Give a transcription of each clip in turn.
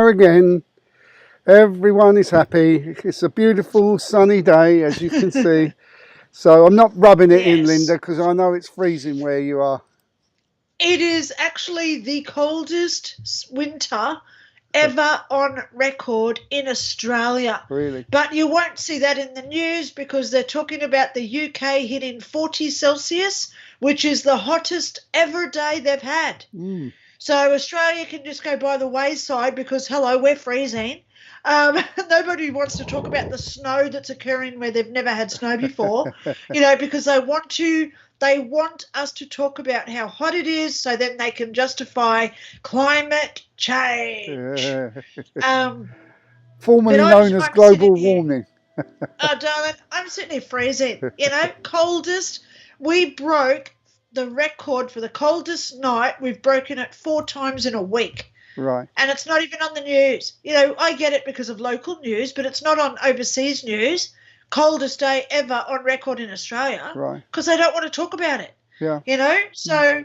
there again. Everyone is happy. It's a beautiful sunny day, as you can see. So I'm not rubbing it in, Linda, because I know it's freezing where you are. It is actually the coldest winter ever on record in Australia. Really? But you won't see that in the news because they're talking about the UK hitting 40 Celsius, which is the hottest ever day they've had. So Australia can just go by the wayside because, hello, we're freezing. Nobody wants to talk about the snow that's occurring where they've never had snow before, because they want us to talk about how hot it is so then they can justify climate change. Formerly known as global warming. Oh, darling, I'm sitting here freezing, coldest. We broke the record for the coldest night. We've broken it 4 times in a week. Right. And it's not even on the news. I get it because of local news, but it's not on overseas news. Coldest day ever on record in Australia. Right. Because they don't want to talk about it. Yeah. So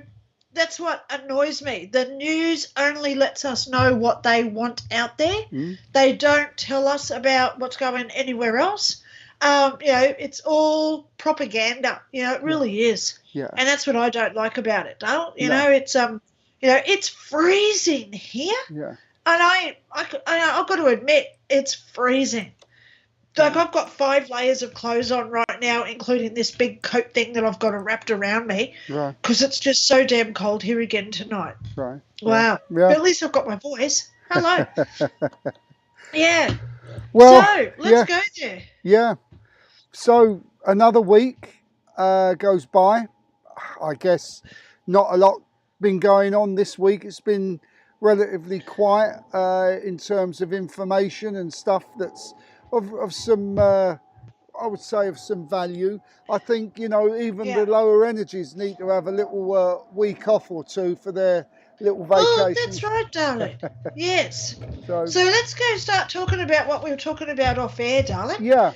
that's what annoys me. The news only lets us know what they want out there. They don't tell us about what's going anywhere else. It's all propaganda. It really is. Yeah. And that's what I don't like about it, Dale. It's freezing here. Yeah. And I've got to admit, it's freezing. Like, I've got 5 layers of clothes on right now, including this big coat thing that I've got wrapped around me. Right. Because it's just so damn cold here again tonight. Right. Wow. Yeah. But at least I've got my voice. Hello. Yeah. Well, so, let's go there. Yeah. So, another week goes by. I guess not a lot been going on this week. It's been relatively quiet in terms of information and stuff that's of some, I would say, of some value. I think, even the lower energies need to have a little week off or two for their little vacation. Oh, that's right, darling. Yes. So let's go start talking about what we were talking about off air, darling. Yeah.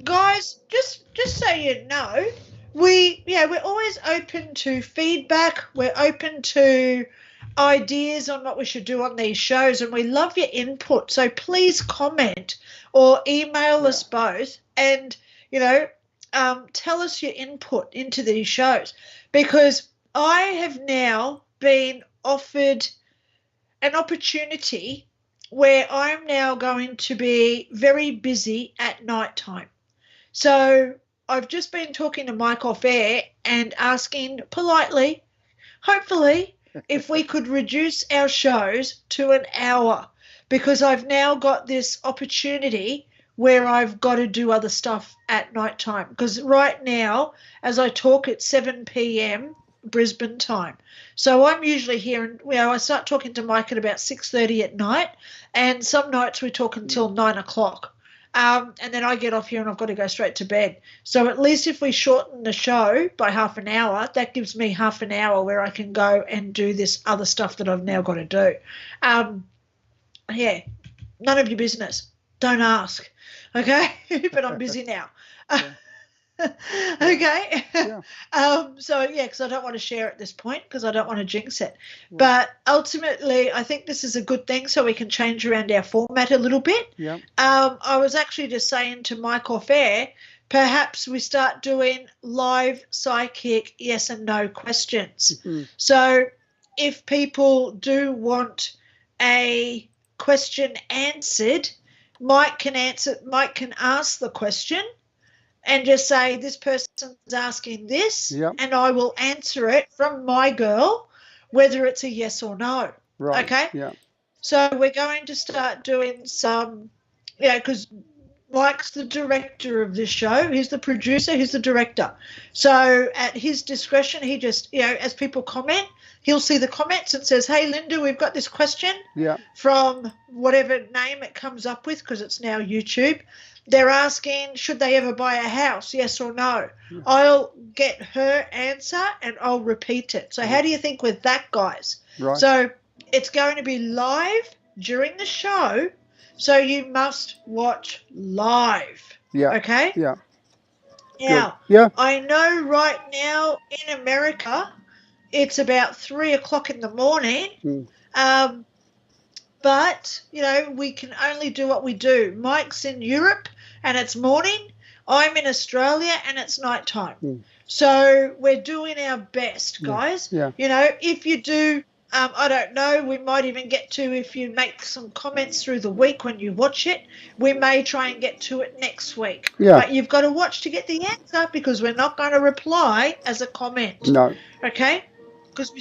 Guys, just so you know, we're always open to feedback. We're open to ideas on what we should do on these shows, and we love your input. So please comment or email us both, and tell us your input into these shows, because I have now been offered an opportunity where I'm now going to be very busy at night time. So I've just been talking to Mike off air and asking politely, hopefully, if we could reduce our shows to an hour, because I've now got this opportunity where I've got to do other stuff at night time. Because right now, as I talk, it's 7 p.m. Brisbane time. So I'm usually here, and I start talking to Mike at about 6:30 at night, and some nights we talk until 9 o'clock. And then I get off here and I've got to go straight to bed. So at least if we shorten the show by half an hour, that gives me half an hour where I can go and do this other stuff that I've now got to do. None of your business. Don't ask. Okay? But I'm busy now. Okay. Yeah. Because I don't want to share at this point, because I don't want to jinx it. Yeah. But ultimately, I think this is a good thing, so we can change around our format a little bit. Yeah. I was actually just saying to Mike off air, perhaps we start doing live psychic yes and no questions. Mm-hmm. So if people do want a question answered, Mike can ask the question and just say, this person's asking this, and I will answer it from my girl, whether it's a yes or no. Right. Okay? Yeah. So we're going to start doing some, because Mike's the director of this show. He's the producer. He's the director. So at his discretion, he just, as people comment, he'll see the comments and says, hey, Linda, we've got this question from whatever name it comes up with, because it's now YouTube. They're asking, should they ever buy a house, yes or no? I'll get her answer and I'll repeat it. So how do you think with that, guys? Right. So it's going to be live during the show, so you must watch live. Yeah. Okay? Yeah. Now, I know right now in America it's about 3 o'clock in the morning. But, you know, we can only do what we do. Mike's in Europe and it's morning. I'm in Australia and it's nighttime. So we're doing our best, guys. Yeah. You know, if you do, I don't know, we might even get to, if you make some comments through the week when you watch it, we may try and get to it next week. Yeah. But you've got to watch to get the answer, because we're not going to reply as a comment. No. Okay? Because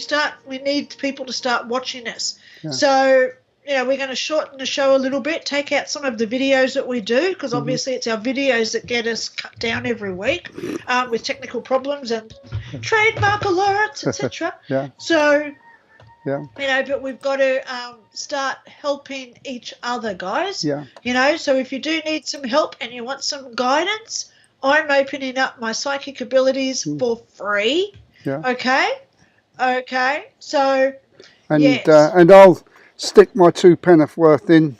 we need people to start watching us. Yeah. So, you know, we're going to shorten the show a little bit, take out some of the videos that we do, because obviously it's our videos that get us cut down every week with technical problems and trademark alerts, etc. Yeah. So, Yeah. you know, but we've got to start helping each other, guys. Yeah. You know, so if you do need some help and you want some guidance, I'm opening up my psychic abilities for free. Yeah. Okay. So, And yes. And I'll stick my 2 penneth worth in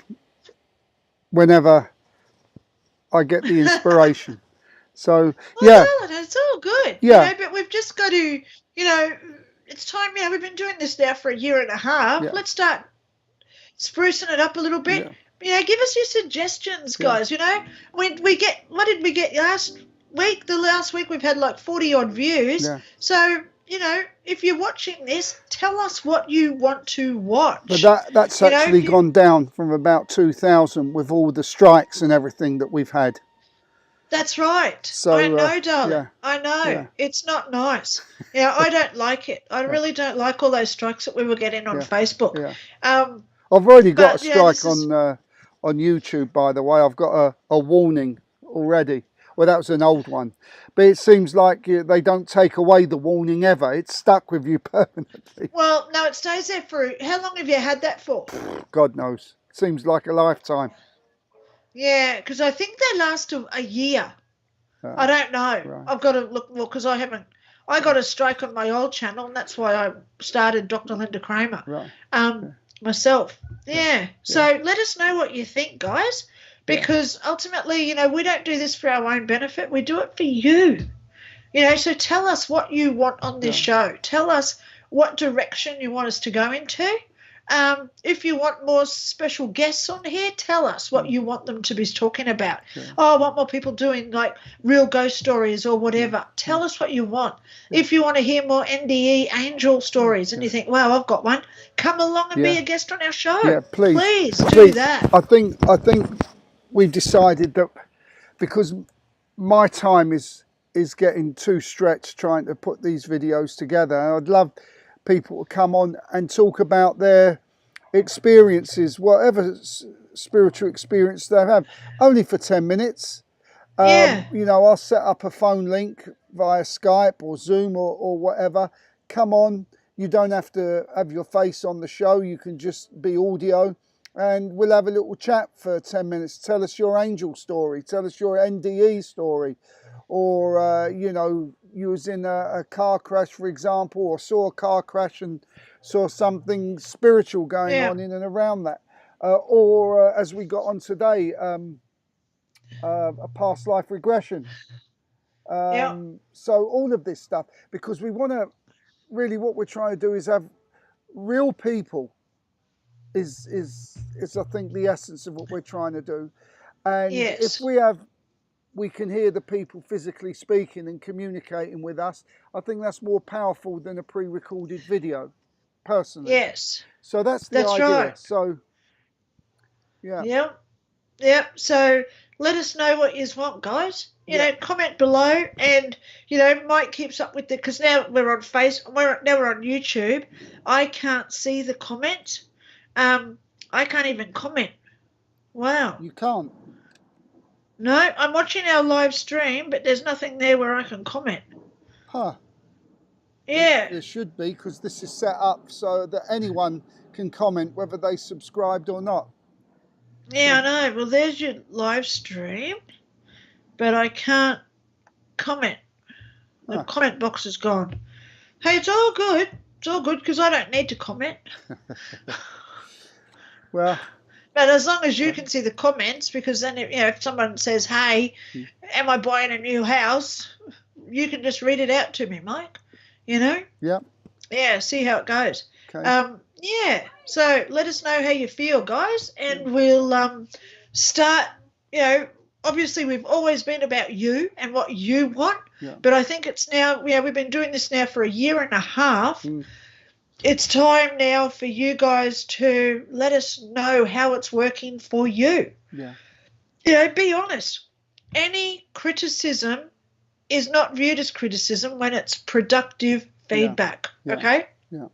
whenever I get the inspiration. So yeah, Well, it's all good. Yeah. You know, but we've just got to, you know, it's time. You know, we've been doing this now for a year and a half. Yeah. Let's start sprucing it up a little bit. Yeah. You know, give us your suggestions, guys. You know, we get, what did we get last week? The last week we've had like 40 odd views. Yeah. So, you know, if you're watching this, tell us what you want to watch. but that's You know, actually if you- gone down from about 2,000 with all the strikes and everything that we've had. That's right. So, I know, darling. yeah. I know. Yeah. It's not nice. You know, I don't like it. I really don't like all those strikes that we were getting on Yeah. Facebook. Yeah. Um, I've already got But, a yeah, strike this is- on YouTube, by the way. I've got a warning already. Well, that was an old one. But it seems like they don't take away the warning ever. It's stuck with you permanently. well, no, it stays there for, how long have you had that for? God knows. Seems like a lifetime. Yeah, because I think they last a year. Oh, I don't know. right. I've got to look more, because I got a strike on my old channel, and that's why I started Dr. Linda Kramer. Right. Myself. Yeah. So let us know what you think, guys, because ultimately, you know, we don't do this for our own benefit. We do it for you. You know, so tell us what you want on this show. Tell us what direction you want us to go into. If you want more special guests on here, tell us what you want them to be talking about. Yeah. Oh, I want more people doing like real ghost stories or whatever. Tell us what you want. If you want to hear more NDE angel stories and you think, wow, I've got one, come along and be a guest on our show. Yeah, please. Please do that. I think we've decided that because my time is getting too stretched trying to put these videos together. I'd love people to come on and talk about their experiences, whatever spiritual experience they have, only for 10 minutes. You know, I'll set up a phone link via Skype or Zoom or whatever. Come on. You don't have to have your face on the show. You can just be audio, and we'll have a little chat for 10 minutes. Tell us your angel story. Tell us your NDE story. Or, you know, you was in a car crash, for example, or saw a car crash and saw something spiritual going on in and around that. Or, as we got on today, a past life regression. So all of this stuff, because we want to, really what we're trying to do is have real people is I think the essence of what we're trying to do. And if we can hear the people physically speaking and communicating with us, I think that's more powerful than a pre-recorded video, personally. Yes. So that's the idea. Right. So, Yep. So let us know what you want, guys. You know, comment below, and you know, Mike keeps up with it, because now we're on now we're on YouTube. I can't see the comment. I can't even comment. Wow. You can't. No, I'm watching our live stream, but there's nothing there where I can comment. Huh. Yeah. There should be, because this is set up so that anyone can comment whether they subscribed or not. Yeah, I know. Well, there's your live stream, but I can't comment. The comment box is gone. Hey, it's all good. It's all good, because I don't need to comment. Well, but as long as you can see the comments, because then if someone says, hey, am I buying a new house, you can just read it out to me, Mike. You know? Yeah. Yeah, see how it goes. Okay. Yeah. So let us know how you feel, guys, and we'll start. Obviously we've always been about you and what you want, but I think it's now. We've been doing this now for a year and a half. It's time now for you guys to let us know how it's working for you. Yeah. Be honest. Any criticism is not viewed as criticism when it's productive feedback. Yeah. Okay? Yeah.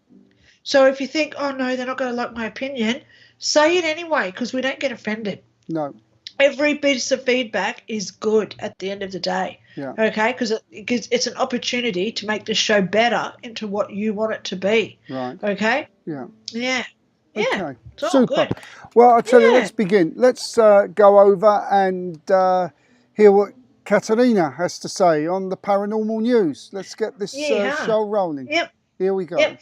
So if you think, oh no, they're not going to like my opinion, say it anyway, because we don't get offended. No. Every piece of feedback is good at the end of the day. Yeah. Okay? Because it's an opportunity to make the show better into what you want it to be. Right. Okay? Yeah. Yeah. Okay. It's all Super. good. Well, I'll tell you, let's begin. Let's go over and hear what Katerina has to say on the paranormal news. Let's get this show rolling. Yep. Here we go. Yep.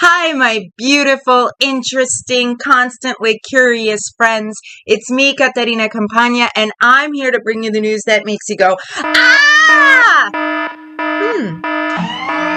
Hi, my beautiful, interesting, constantly curious friends. It's me, Caterina Campagna, and I'm here to bring you the news that makes you go, ah!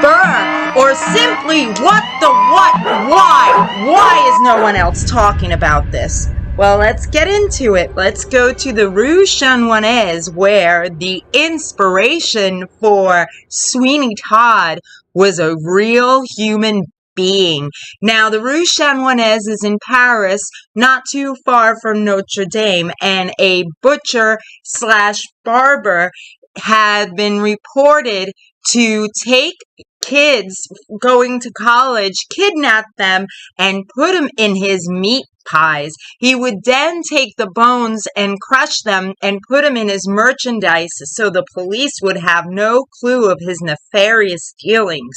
Brr, or simply, what the what? Why? Why is no one else talking about this? Well, let's get into it. Let's go to the Rue Chanoinaise, where the inspiration for Sweeney Todd was a real human being. Now, the Rue Chanoinaise is in Paris, not too far from Notre Dame, and a butcher / barber had been reported to take kids going to college, kidnap them, and put them in his meat pies. He would then take the bones and crush them and put them in his merchandise so the police would have no clue of his nefarious dealings.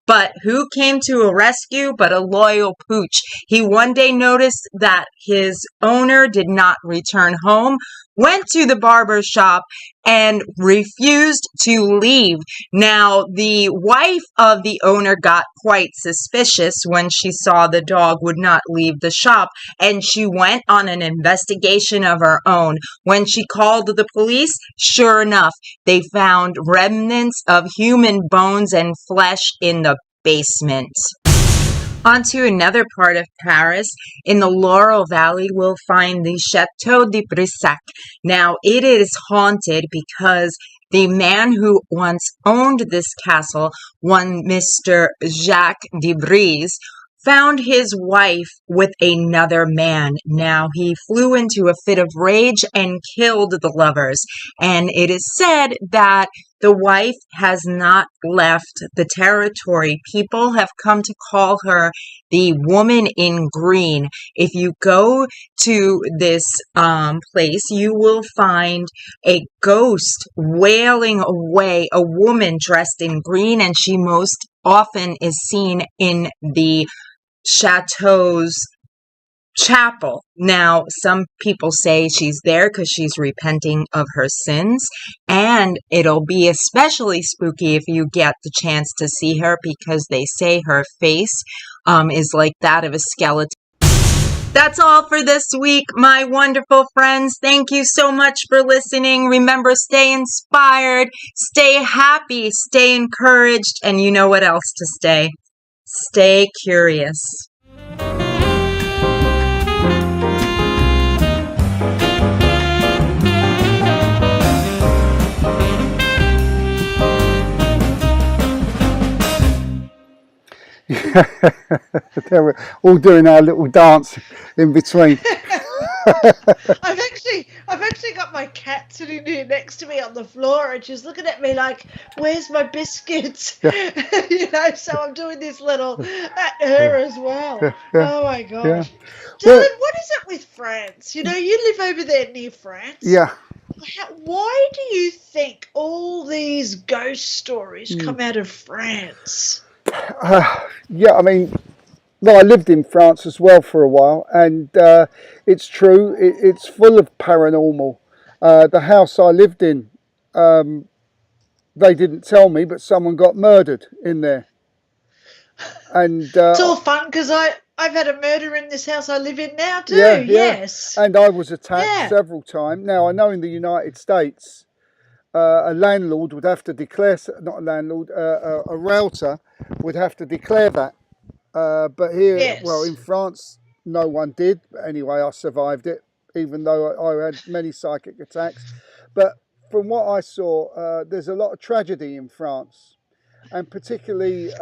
But who came to a rescue but a loyal pooch? He one day noticed that his owner did not return home, went to the barber shop, and refused to leave. Now, the wife of the owner got quite suspicious when she saw the dog would not leave the shop, and she went on an investigation of her own. When she called the police, sure enough, they found remnants of human bones and flesh in the basement. On to another part of Paris. In the Laurel Valley, we'll find the Chateau de Brissac. Now, it is haunted because the man who once owned this castle, one Mr. Jacques de Brise, found his wife with another man. Now, he flew into a fit of rage and killed the lovers. And it is said that the wife has not left the territory. People have come to call her the woman in green. If you go to this place, you will find a ghost wailing away, a woman dressed in green, and she most often is seen in the chateau's chapel. Now, some people say she's there because she's repenting of her sins, and it'll be especially spooky if you get the chance to see her because they say her face is like that of a skeleton. That's all for this week, my wonderful friends. Thank you so much for listening. Remember, stay inspired, stay happy, stay encouraged, and you know what else to stay. Stay curious. They were all doing our little dance in between. I've actually got my cat sitting here next to me on the floor, and she's looking at me like, "Where's my biscuits?" Yeah. So I'm doing this little at her as well. Yeah. Oh my gosh, Yeah. Dylan, Well, what is it with France? You live over there near France. yeah. Why do you think all these ghost stories come out of France? Yeah, I mean, well, I lived in France as well for a while, and it's true, it's full of paranormal. The house I lived in, they didn't tell me, but someone got murdered in there. And It's all fun because I I've had a murder in this house I live in now too. Yeah, yeah. Yes. And I was attacked Yeah. several times. Now, I know in the United States, a landlord would have to declare, not a landlord, a realtor would have to declare that. But here, Yes. well, in France, no one did. But anyway, I survived it, even though I had many psychic attacks. But from what I saw, there's a lot of tragedy in France. And particularly,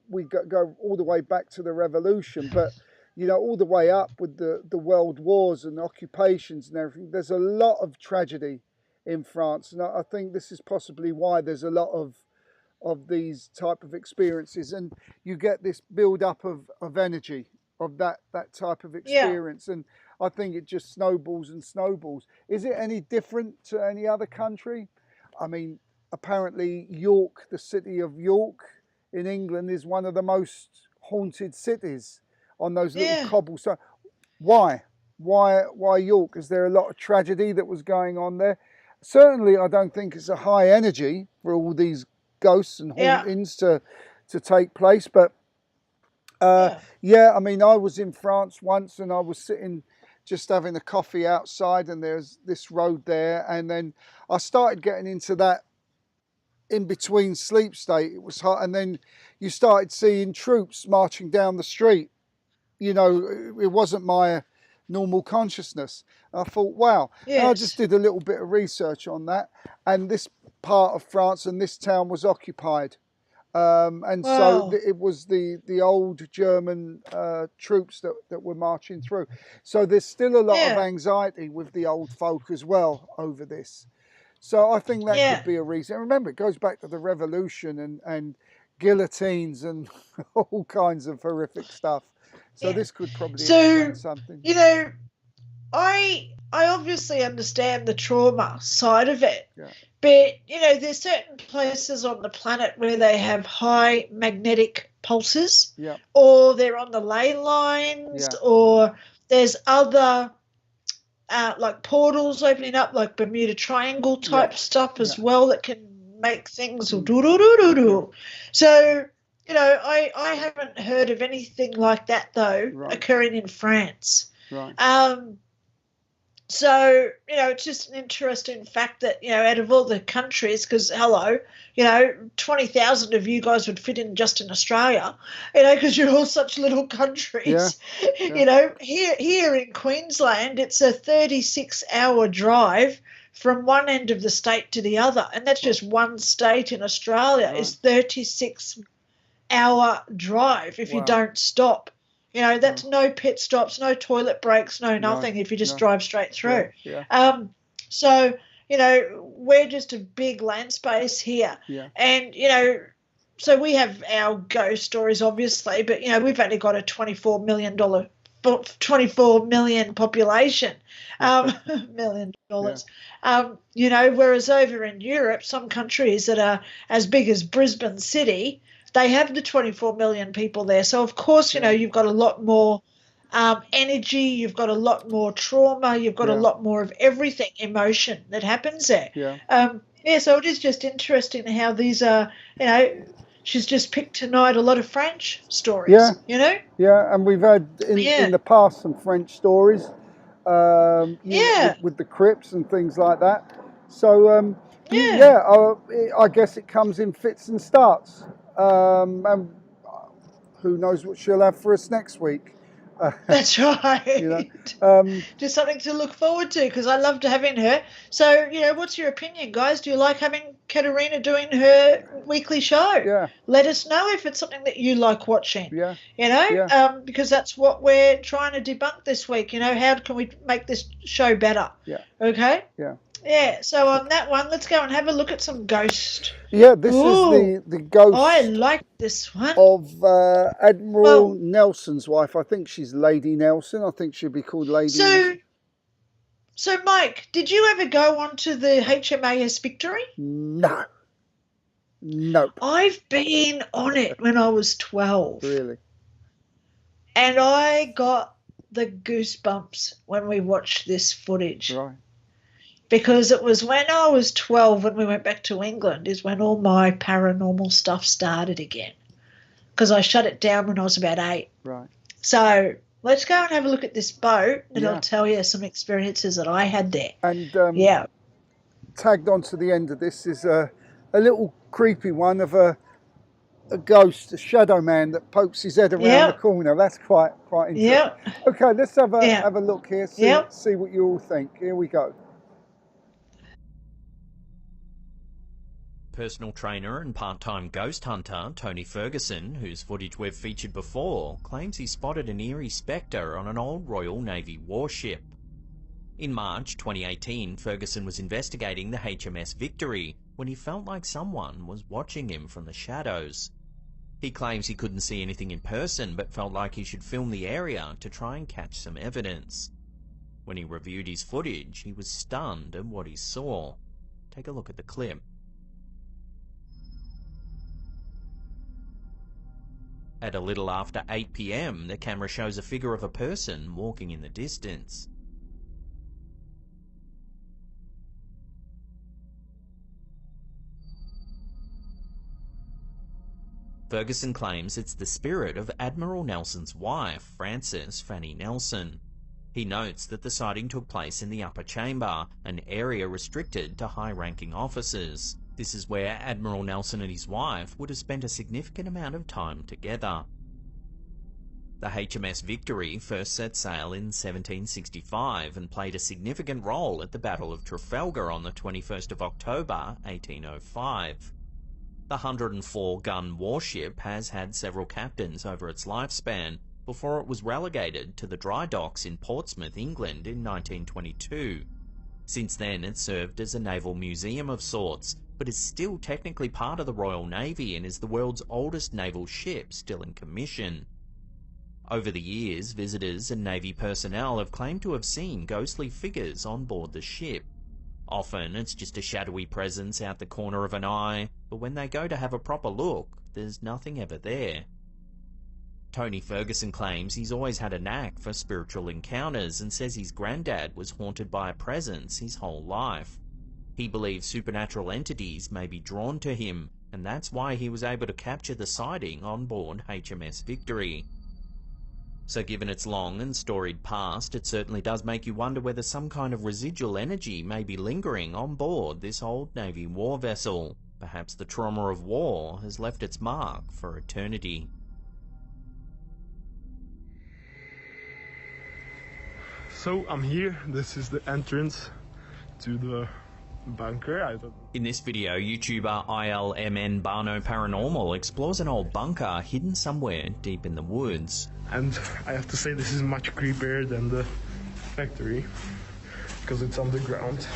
we go all the way back to the revolution, but you know, all the way up with the world wars and occupations and everything. There's a lot of tragedy in France, and I think this is possibly why there's a lot of these type of experiences, and you get this build up of energy of that type of experience. And I think it just snowballs and snowballs. Is it any different to any other country? I mean, apparently York, the city of York in England, is one of the most haunted cities on those little cobblestones. Why York? Is there a lot of tragedy that was going on there? Certainly I don't think it's a high energy for all these ghosts and hauntings to take place, but yeah, I mean, I was in France once and I was sitting just having a coffee outside, and there's this road there, and then I started getting into that in between sleep state. It was hot, and then you started seeing troops marching down the street. You know, it wasn't my normal consciousness. I thought, wow. And I just did a little bit of research on that, and this part of France and this town was occupied. And so it was the old German troops that were marching through. So there's still a lot of anxiety with the old folk as well over this. So I think that could be a reason. And remember, it goes back to the revolution and guillotines and all kinds of horrific stuff. So this could probably explain something. You know, I obviously understand the trauma side of it. Yeah. But, you know, there's certain places on the planet where they have high magnetic pulses, or they're on the ley lines, or there's other like portals opening up, like Bermuda Triangle type stuff as well, that can make things do-do-do-do-do. So, you know, I haven't heard of anything like that, though, occurring in France. Right. So, you know, it's just an interesting fact that, you know, out of all the countries, because, hello, you know, 20,000 of you guys would fit in just in Australia, you know, because you're all such little countries. You know, here in Queensland, it's a 36-hour drive from one end of the state to the other, and that's just one state in Australia is 36-hour drive if you don't stop. You know, that's no pit stops, no toilet breaks, no nothing if you just drive straight through. So, you know, we're just a big land space here. And, you know, so we have our ghost stories, obviously, but, you know, we've only got a $24 million population, $1 million. You know, whereas over in Europe, some countries that are as big as Brisbane City, they have the 24 million people there. So, of course, you know, you've got a lot more energy, you've got a lot more trauma, you've got a lot more of everything, emotion that happens there. So it is just interesting how these are, you know, she's just picked tonight a lot of French stories, you know? Yeah, and we've had in the past some French stories with the crypts and things like that. So, I guess it comes in fits and starts. And who knows what she'll have for us next week. That's right. You know, just something to look forward to, because I loved having her. So, you know, what's your opinion, guys? Do you like having Katerina doing her weekly show? Let us know if it's something that you like watching. You know, because that's what we're trying to debunk this week. You know, how can we make this show better? Okay? So on that one, let's go and have a look at some ghost. This is the ghost. I like this one. Of Admiral Nelson's wife. I think she's Lady Nelson. I think she'd be called Lady Nelson. So, Mike, did you ever go on to the HMAS Victory? No. Nope. I've been on it when I was 12. Really? And I got the goosebumps when we watched this footage. Right. Because it was when I was 12, when we went back to England, is when all my paranormal stuff started again. Because I shut it down when I was about 8. Right. So let's go and have a look at this boat, and Yeah. I'll tell you some experiences that I had there. And Yeah. tagged onto the end of this is a little creepy one of a ghost, a shadow man that pokes his head around Yep. the corner. That's quite interesting. Yep. Okay, let's have a Yeah. look here. See Yep. see what you all think. Here we go. Personal trainer and part-time ghost hunter Tony Ferguson, whose footage we've featured before, claims he spotted an eerie spectre on an old Royal Navy warship. In March 2018, Ferguson was investigating the HMS Victory when he felt like someone was watching him from the shadows. He claims he couldn't see anything in person but felt like he should film the area to try and catch some evidence. When he reviewed his footage, he was stunned at what he saw. Take a look at the clip. At a little after 8 PM, the camera shows a figure of a person walking in the distance. Ferguson claims it's the spirit of Admiral Nelson's wife, Frances Fanny Nelson. He notes that the sighting took place in the upper chamber, an area restricted to high-ranking officers. This is where Admiral Nelson and his wife would have spent a significant amount of time together. The HMS Victory first set sail in 1765 and played a significant role at the Battle of Trafalgar on the 21st of October, 1805. The 104-gun warship has had several captains over its lifespan before it was relegated to the dry docks in Portsmouth, England in 1922. Since then, it served as a naval museum of sorts, but is still technically part of the Royal Navy and is the world's oldest naval ship still in commission. Over the years, visitors and Navy personnel have claimed to have seen ghostly figures on board the ship. Often, it's just a shadowy presence out the corner of an eye, but when they go to have a proper look, there's nothing ever there. Tony Ferguson claims he's always had a knack for spiritual encounters and says his granddad was haunted by a presence his whole life. He believes supernatural entities may be drawn to him, and that's why he was able to capture the sighting on board HMS Victory. So given its long and storied past, it certainly does make you wonder whether some kind of residual energy may be lingering on board this old Navy war vessel. Perhaps the trauma of war has left its mark for eternity. So I'm here, this is the entrance to the bunker. In this video, YouTuber ILMN Barno Paranormal explores an old bunker hidden somewhere deep in the woods. And I have to say this is much creepier than the factory, because it's underground.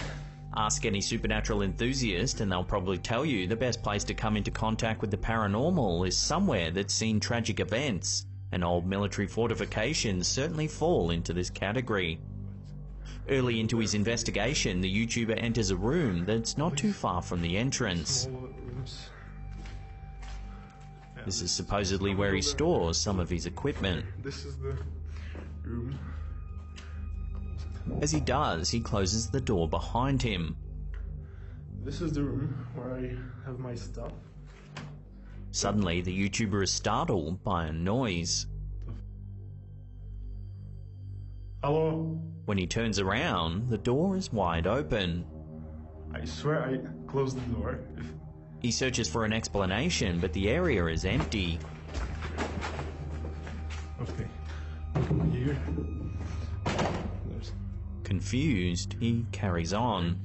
Ask any supernatural enthusiast and they'll probably tell you the best place to come into contact with the paranormal is somewhere that's seen tragic events, and old military fortifications certainly fall into this category. Early into his investigation, the YouTuber enters a room that's not too far from the entrance. This is supposedly where he stores some of his equipment. This is the room. As he does, he closes the door behind him. This is the room where I have my stuff. Suddenly, the YouTuber is startled by a noise. Hello? When he turns around, the door is wide open. I swear I closed the door. He searches for an explanation, but the area is empty. Okay. Come here. There's... Confused, he carries on.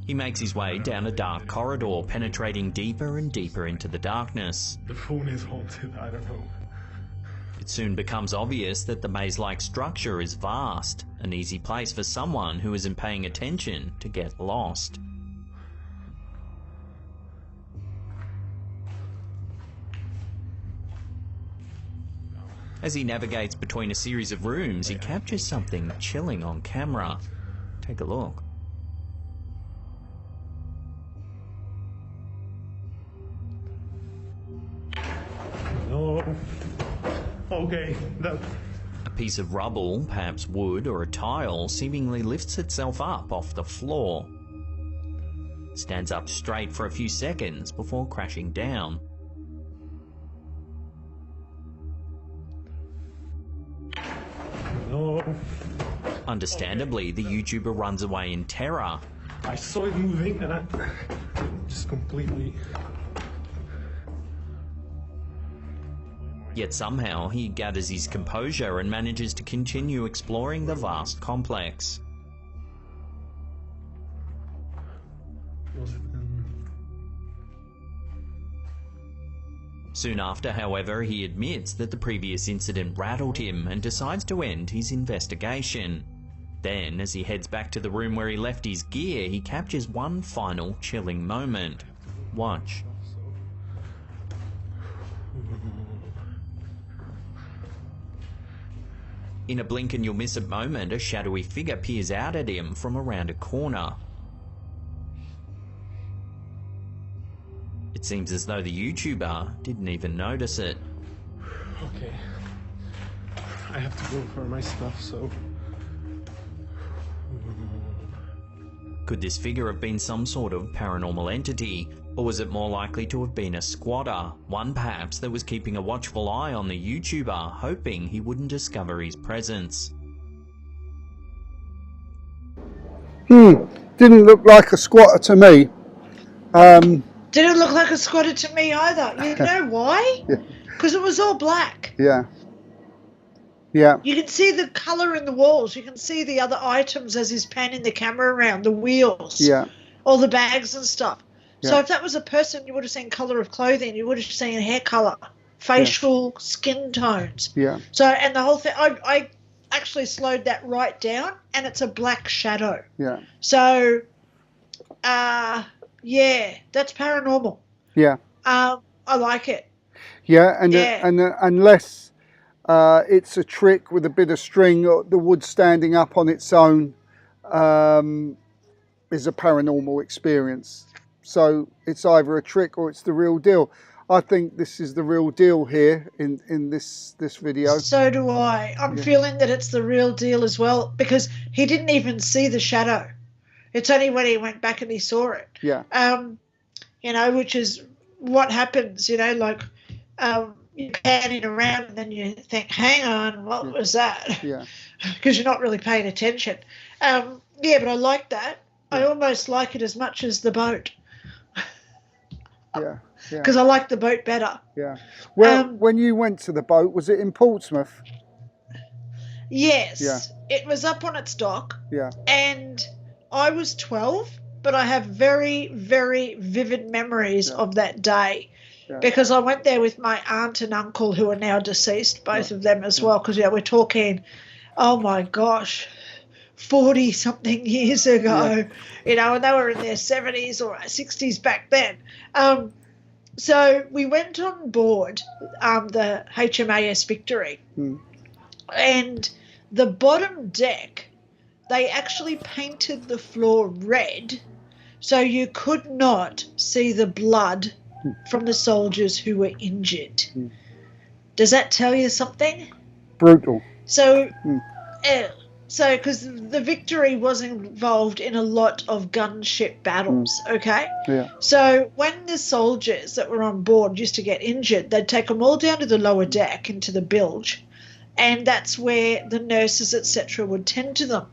He makes his way down a dark corridor, penetrating deeper and deeper into the darkness. The phone is haunted, I don't know. It soon becomes obvious that the maze-like structure is vast, an easy place for someone who isn't paying attention to get lost. As he navigates between a series of rooms, he captures something chilling on camera. Take a look. No. Okay, that... A piece of rubble, perhaps wood or a tile, seemingly lifts itself up off the floor. Stands up straight for a few seconds before crashing down. Understandably, the YouTuber runs away in terror. I saw it moving and I just completely... Yet somehow he gathers his composure and manages to continue exploring the vast complex. Was it in... Soon after, however, he admits that the previous incident rattled him and decides to end his investigation. Then, as he heads back to the room where he left his gear, he captures one final chilling moment. Watch. In a blink and you'll miss a moment, a shadowy figure peers out at him from around a corner. It seems as though the YouTuber didn't even notice it. Okay. I have to go for my stuff, so... Could this figure have been some sort of paranormal entity, or was it more likely to have been a squatter, one perhaps that was keeping a watchful eye on the YouTuber, hoping he wouldn't discover his presence? Didn't look like a squatter to me. Didn't look like a squatter to me either. You know why? Because it was all black. Yeah. Yeah. You can see the colour in the walls. You can see the other items as he's panning the camera around, the wheels, Yeah. all the bags and stuff. So Yeah. if that was a person, you would have seen colour of clothing. You would have seen hair colour, facial skin tones. Yeah. So, and the whole thing, I actually slowed that right down, and it's a black shadow. Yeah. So, yeah, that's paranormal. Yeah. I like it. Yeah. And Yeah. unless it's a trick with a bit of string, or the wood standing up on its own, is a paranormal experience. So it's either a trick or it's the real deal. I think this is the real deal here in this video. So do I. I'm feeling that it's the real deal as well, because he didn't even see the shadow. It's only when he went back and he saw it. Yeah. You know, which is what happens, you know, like you're panning around and then you think, hang on, what was that? Yeah. Because you're not really paying attention. Yeah, but I like that. I almost like it as much as the boat, Yeah. Yeah. because I like the boat better. Yeah. Well, when you went to the boat, was it in Portsmouth? Yes. Yeah. It was up on its dock. Yeah. And I was 12, but I have very, very vivid memories of that day, because I went there with my aunt and uncle, who are now deceased, both of them as well, because we're talking, oh my gosh, 40-something years ago, you know, and they were in their 70s or 60s back then. So we went on board the HMAS Victory, and the bottom deck, they actually painted the floor red so you could not see the blood from the soldiers who were injured. Does that tell you something? Brutal. So, because the Victory was involved in a lot of gunship battles, okay? Yeah. So when the soldiers that were on board used to get injured, they'd take them all down to the lower deck into the bilge, and that's where the nurses, etc., would tend to them.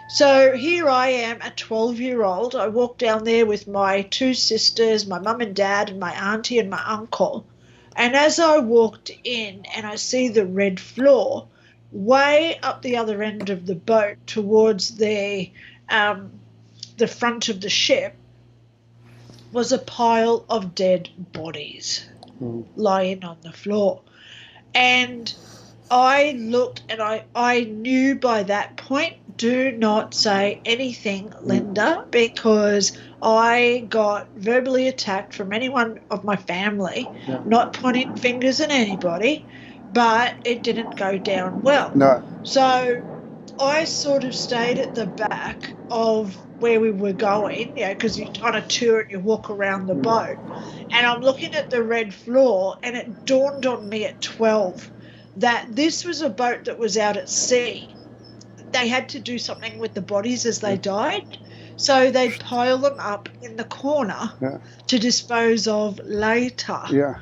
So here I am, a 12-year-old. I walked down there with my two sisters, my mum and dad, and my auntie and my uncle. And as I walked in and I see the red floor, way up the other end of the boat towards the front of the ship was a pile of dead bodies lying on the floor. And I looked and I knew by that point, do not say anything, Linda, because I got verbally attacked from anyone of my family, not pointing fingers at anybody, but it didn't go down well. No. So I sort of stayed at the back of where we were going, you know, because you kind of tour and you walk around the boat, and I'm looking at the red floor, and it dawned on me at 12 that this was a boat that was out at sea. They had to do something with the bodies as they died, so they'd pile them up in the corner to dispose of later. Yeah.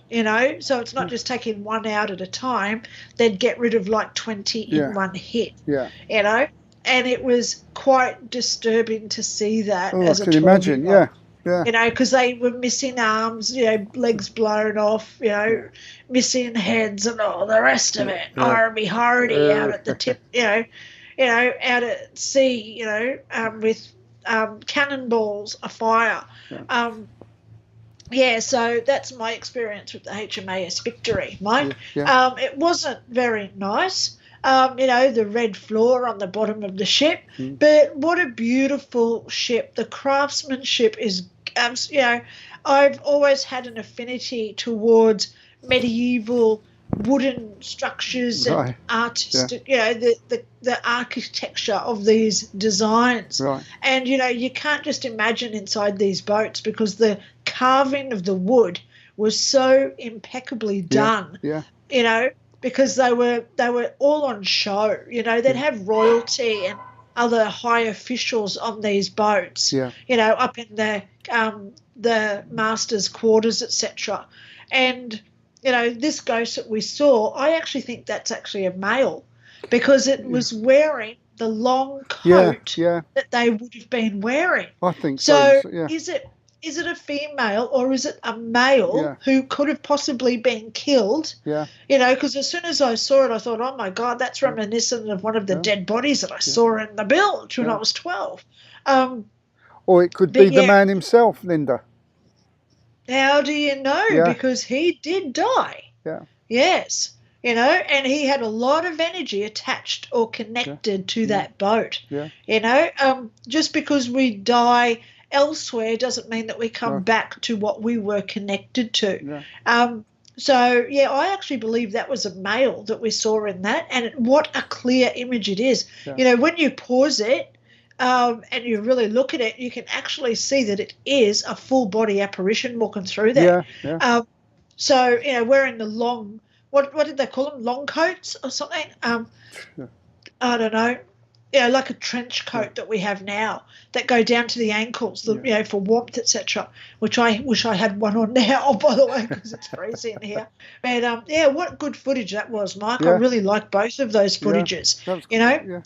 you know, so it's not just taking one out at a time. They'd get rid of like 20 Yeah. in one hit, Yeah. you know, and it was quite disturbing to see that Oh, I as a can imagine. 12-year-old. Yeah. Yeah. You know, because they were missing arms, you know, legs blown off, you know, missing heads and all the rest of it. Yeah. Horridy out at the tip, you know, out at sea, you know, with cannonballs afire. So that's my experience with the HMAS Victory, Mike. Yeah. It wasn't very nice. You know, the red floor on the bottom of the ship, but what a beautiful ship. The craftsmanship is, you know, I've always had an affinity towards medieval wooden structures and Right. artistic, you know, the architecture of these designs. Right. And, you know, you can't just imagine inside these boats because the carving of the wood was so impeccably done, Yeah. you know, because they were all on show. You know, they'd have royalty and other high officials on these boats, Yeah. you know, up in the master's quarters, etc. And, you know, this ghost that we saw, I actually think that's actually a male because it was wearing the long coat Yeah. that they would have been wearing. I think so. So Yeah. is it a female or is it a male who could have possibly been killed? Yeah. You know, because as soon as I saw it, I thought, oh, my God, that's reminiscent of one of the dead bodies that I saw in the bilge when I was 12. Or it could but be the yeah. man himself, Linda. How do you know? Yeah. Because he did die. Yeah. Yes. You know, and he had a lot of energy attached or connected to that boat. Yeah. You know, just because we die elsewhere doesn't mean that we come back to what we were connected to. Yeah. So, yeah, I actually believe that was a male that we saw in that, and what a clear image it is. Yeah. You know, when you pause it and you really look at it, you can actually see that it is a full-body apparition walking through there. Yeah. Yeah. So, you know, wearing the long, what did they call them, long coats or something? I don't know. You know, like a trench coat that we have now that go down to the ankles, you know, for warmth, etc. Which I wish I had one on now, by the way, because it's freezing here. But yeah, what good footage that was, Mike. Yeah. I really like both of those footages. That was You know, Yeah.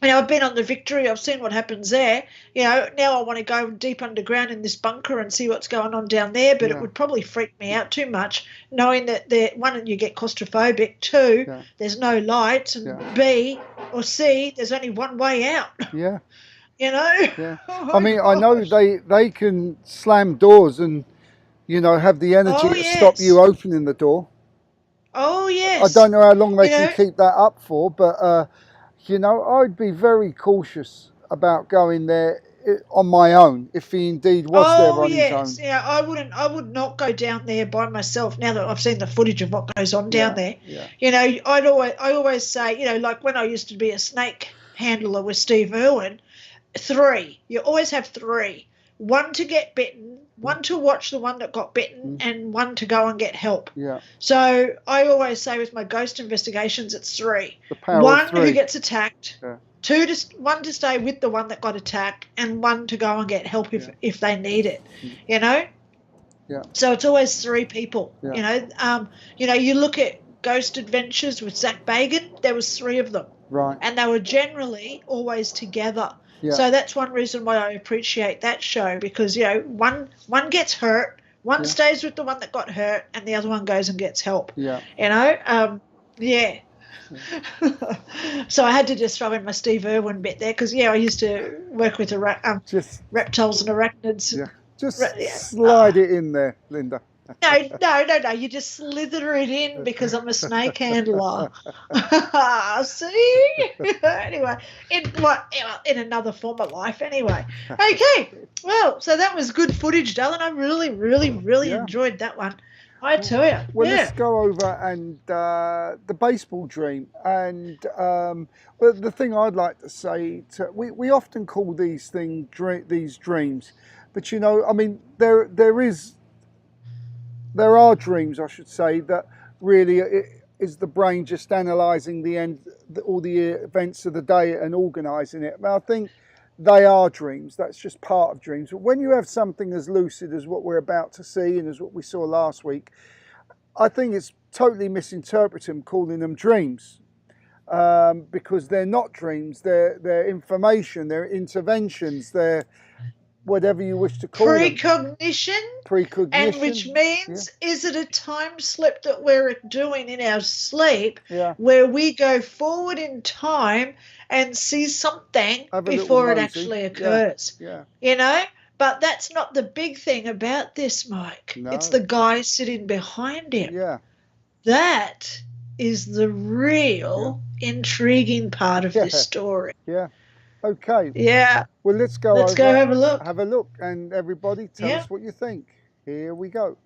you know, I've been on the Victory. I've seen what happens there. You know, now I want to go deep underground in this bunker and see what's going on down there. But it would probably freak me out too much, knowing that one, you get claustrophobic. Two, there's no lights, and B or C, there's only one way out. Yeah. You know. Yeah. Oh, I mean, I know they can slam doors and, you know, have the energy to stop you opening the door. Oh yes. I don't know how long they You can know, keep that up for, but you know, I'd be very cautious about going there on my own if he indeed was there on his own. Yeah, I would not go down there by myself now that I've seen the footage of what goes on down there. Yeah. You know, I always say, you know, like when I used to be a snake handler with Steve Irwin, 3. You always have 3. 1 to get bitten, 1 to watch the one that got bitten, and 1 to go and get help. Yeah. So I always say with my ghost investigations, it's 3. The power 1 of 3. who gets attacked, Yeah. 1 to stay with the one that got attacked, and 1 to go and get help if they need it. You know. Yeah. So it's always 3 people. Yeah. You know, you look at Ghost Adventures with Zach Bagan. There was 3 of them, Right. and they were generally always together. Yeah. So that's one reason why I appreciate that show, because, you know, one gets hurt, one stays with the one that got hurt, and the other one goes and gets help. Yeah. You know, yeah. So I had to just throw in my Steve Irwin bit there because, I used to work with Just reptiles and arachnids. yeah. Just slide it in there, Linda. No. You just slither it in because I'm a snake handler. See? Anyway, in another form of life. Anyway, okay. Well, so that was good footage, darling. I really enjoyed that one. I tell you. Well, let's go over and the baseball dream. And well, the thing I'd like to say, we often call these dreams, but you know, I mean, there are dreams, I should say, that really is the brain just analysing all the events of the day and organising it. But I think they are dreams. That's just part of dreams. But when you have something as lucid as what we're about to see and as what we saw last week, I think it's totally misinterpreted calling them dreams, because they're not dreams. They're information. They're interventions. They're whatever you wish to call them. Precognition. Precognition. And which means, is it a time slip that we're doing in our sleep, where we go forward in time and see something before it actually occurs? You know? But that's not the big thing about this, Mike. No. It's the guy sitting behind him. Yeah. That is the real intriguing part of this story. Yeah. Okay. Yeah. Well, let's go have a look. Have a look, and everybody tell us what you think. Here we go.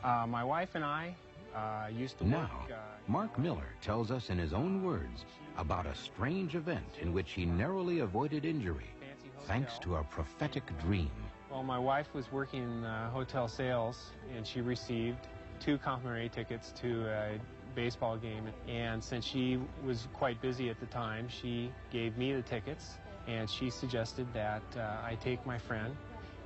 My wife and I used to work... Now, Mark Miller tells us in his own words about a strange event in which he narrowly avoided injury, thanks to a prophetic dream. Well, my wife was working in hotel sales, and she received 2 complimentary tickets to a baseball game. And since she was quite busy at the time, she gave me the tickets, and she suggested that I take my friend.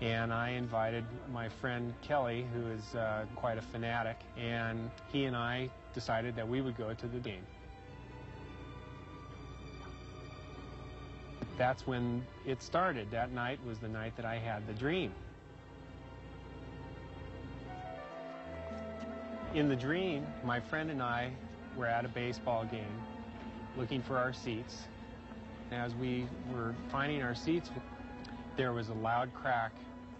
And I invited my friend Kelly, who is quite a fanatic, and he and I decided that we would go to the game. That's when it started. That night was the night that I had the dream. In the dream, my friend and I were at a baseball game looking for our seats. As we were finding our seats, there was a loud crack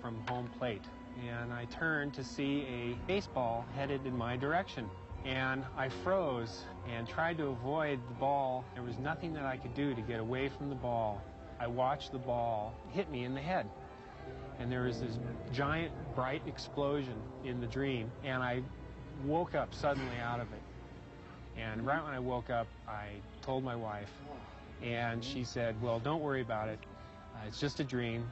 from home plate, and I turned to see a baseball headed in my direction. And I froze and tried to avoid the ball. There was nothing that I could do to get away from the ball. I watched the ball hit me in the head. And there was this giant, bright explosion in the dream, and I woke up suddenly out of it. And right when I woke up, I told my wife, and she said, well, don't worry about it. It's just a dream.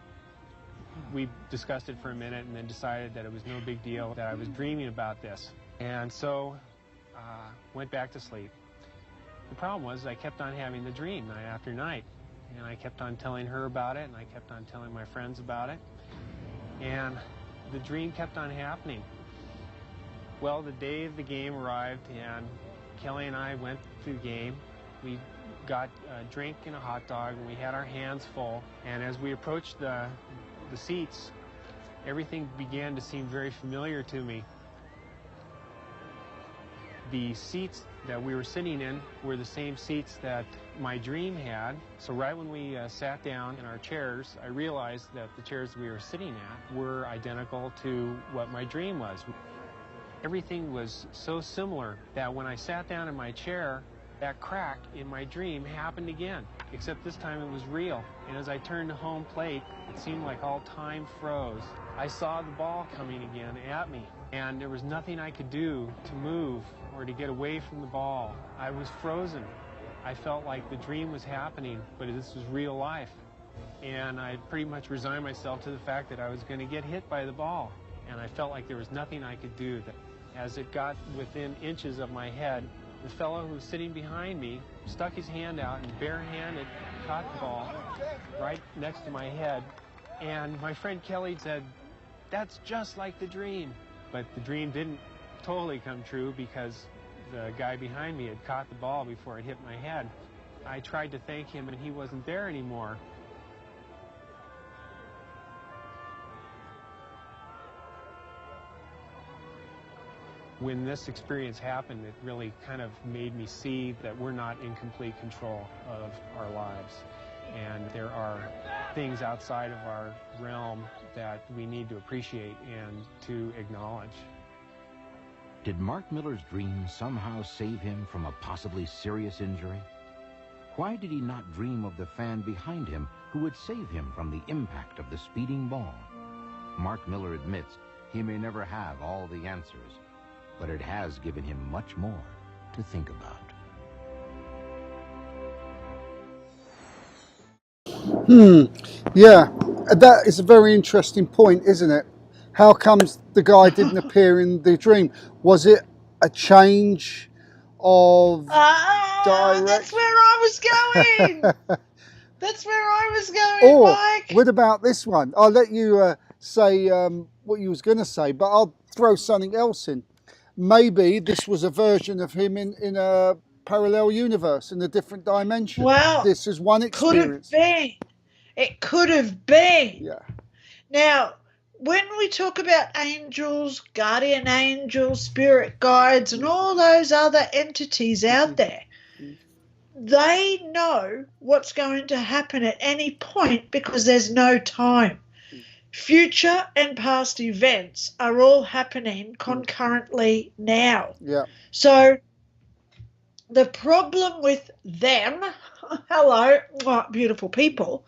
We discussed it for a minute and then decided that it was no big deal, that I was dreaming about this. And so went back to sleep. The problem was I kept on having the dream night after night, and I kept on telling her about it, and I kept on telling my friends about it, and the dream kept on happening. Well, the day of the game arrived, and Kelly and I went to the game. We got a drink and a hot dog, and we had our hands full, and as we approached the seats, everything began to seem very familiar to me. The seats that we were sitting in were the same seats that my dream had. So right when we sat down in our chairs, I realized that the chairs we were sitting at were identical to what my dream was. Everything was so similar that when I sat down in my chair, that crack in my dream happened again, except this time it was real. And as I turned to home plate, it seemed like all time froze. I saw the ball coming again at me, and there was nothing I could do to move or to get away from the ball. I was frozen. I felt like the dream was happening, but this was real life. And I pretty much resigned myself to the fact that I was going to get hit by the ball. And I felt like there was nothing I could do. As it got within inches of my head, the fellow who was sitting behind me stuck his hand out and barehanded caught the ball right next to my head. And my friend Kelly said, "That's just like the dream." But the dream didn't totally come true because the guy behind me had caught the ball before it hit my head. I tried to thank him, and he wasn't there anymore. When this experience happened, it really kind of made me see that we're not in complete control of our lives. And there are things outside of our realm that we need to appreciate and to acknowledge. Did Mark Miller's dream somehow save him from a possibly serious injury? Why did he not dream of the fan behind him who would save him from the impact of the speeding ball? Mark Miller admits he may never have all the answers, but it has given him much more to think about. Yeah, that is a very interesting point, isn't it? How comes the guy didn't appear in the dream? Was it a change of That's where I was going. That's where I was going, Or Mike. what about this one? I'll let you say what you was going to say, but I'll throw something else in. Maybe this was a version of him in a parallel universe, in a different dimension. Wow. This is one Could have experience. been. It could have been. Yeah. Now, when we talk about angels, guardian angels, spirit guides, and all those other entities out there, they know what's going to happen at any point because there's no time. Future and past events are all happening concurrently now. Yeah. So the problem with them, hello, beautiful people,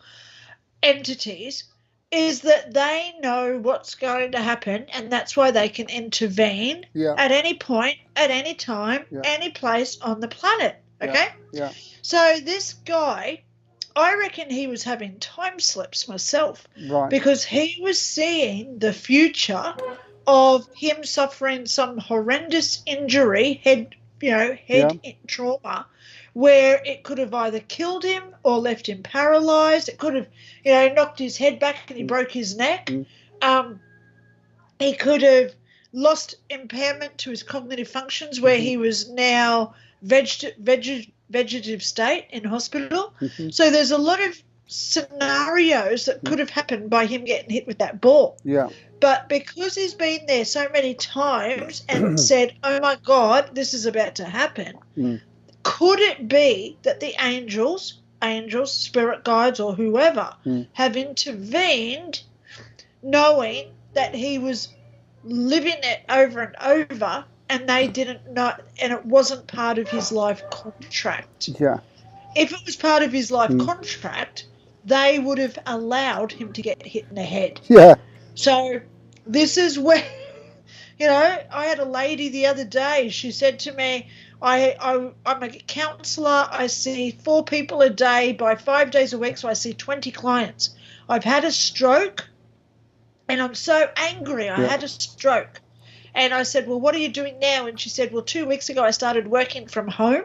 entities, is that they know what's going to happen, and that's why they can intervene at any point, at any time, any place on the planet. Okay? Yeah. So this guy, I reckon he was having time slips myself. Right. Because he was seeing the future of him suffering some horrendous injury, head trauma, where it could have either killed him or left him paralyzed. It could have, knocked his head back and he broke his neck. He could have lost impairment to his cognitive functions where he was now vegetative state in hospital. So there's a lot of scenarios that could have happened by him getting hit with that ball. Yeah. But because he's been there so many times and said, oh, my God, this is about to happen, could it be that the angels, spirit guides or whoever, have intervened knowing that he was living it over and over and they didn't know, and it wasn't part of his life contract? Yeah. If it was part of his life contract, they would have allowed him to get hit in the head. Yeah. So this is where, I had a lady the other day. She said to me, I'm a counsellor. I see 4 people a day by 5 days a week, so I see 20 clients. I've had a stroke, and I'm so angry. I had a stroke. And I said, well, what are you doing now? And she said, well, 2 weeks ago I started working from home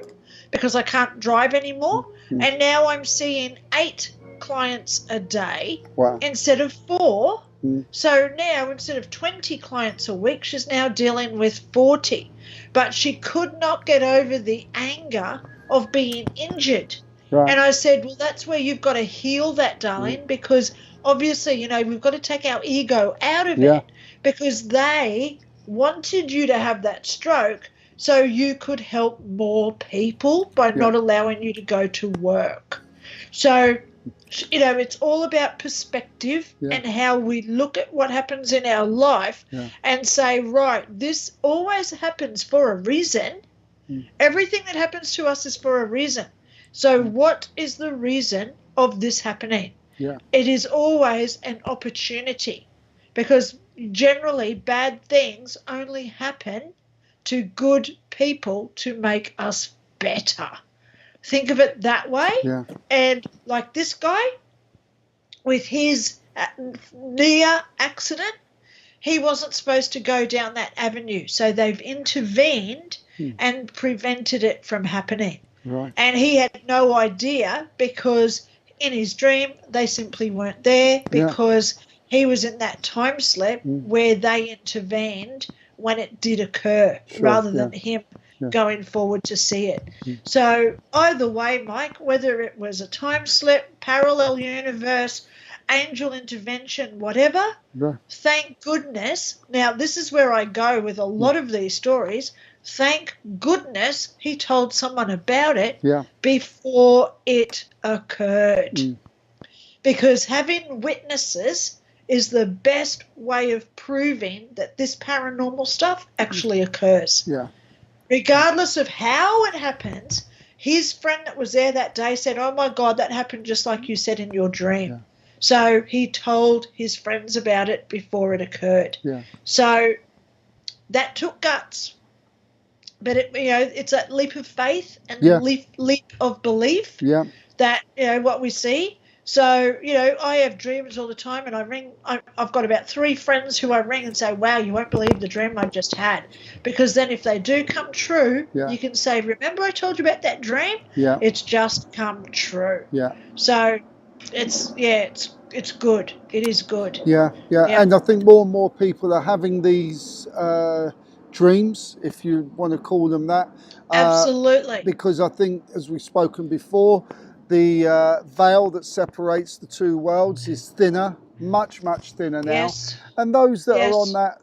because I can't drive anymore. And now I'm seeing 8 clients a day instead of 4. So now instead of 20 clients a week, she's now dealing with 40. But she could not get over the anger of being injured. Right. And I said, well, that's where you've got to heal that, darling, because obviously, we've got to take our ego out of it because they wanted you to have that stroke so you could help more people by not allowing you to go to work. So, it's all about perspective and how we look at what happens in our life and say, right, this always happens for a reason. Everything that happens to us is for a reason. So what is the reason of this happening? Yeah. It is always an opportunity because generally bad things only happen to good people to make us better. Think of it that way. Yeah. And like this guy with his near accident, he wasn't supposed to go down that avenue. So they've intervened and prevented it from happening. Right. And he had no idea because in his dream they simply weren't there because he was in that time slip where they intervened when it did occur rather than him going forward to see it. So either way, Mike, whether it was a time slip, parallel universe, angel intervention, whatever, thank goodness. Now, this is where I go with a lot of these stories. Thank goodness he told someone about it before it occurred. Because having witnesses is the best way of proving that this paranormal stuff actually occurs. Yeah. Regardless of how it happens, his friend that was there that day said, oh, my God, that happened just like you said in your dream. Yeah. So he told his friends about it before it occurred. Yeah. So that took guts. But, it's that leap of faith and leap of belief that, what we see. So, I have dreams all the time and I've got about 3 friends who I ring and say, wow, you won't believe the dream I just had. Because then if they do come true, you can say, remember I told you about that dream? Yeah. It's just come true. Yeah. So it's good. It is good. Yeah, yeah, Yeah. and I think more and more people are having these dreams, if you want to call them that, Absolutely. because I think, as we've spoken before, the veil that separates the two worlds is thinner, much, much thinner now. Yes. And those that are on Yes. that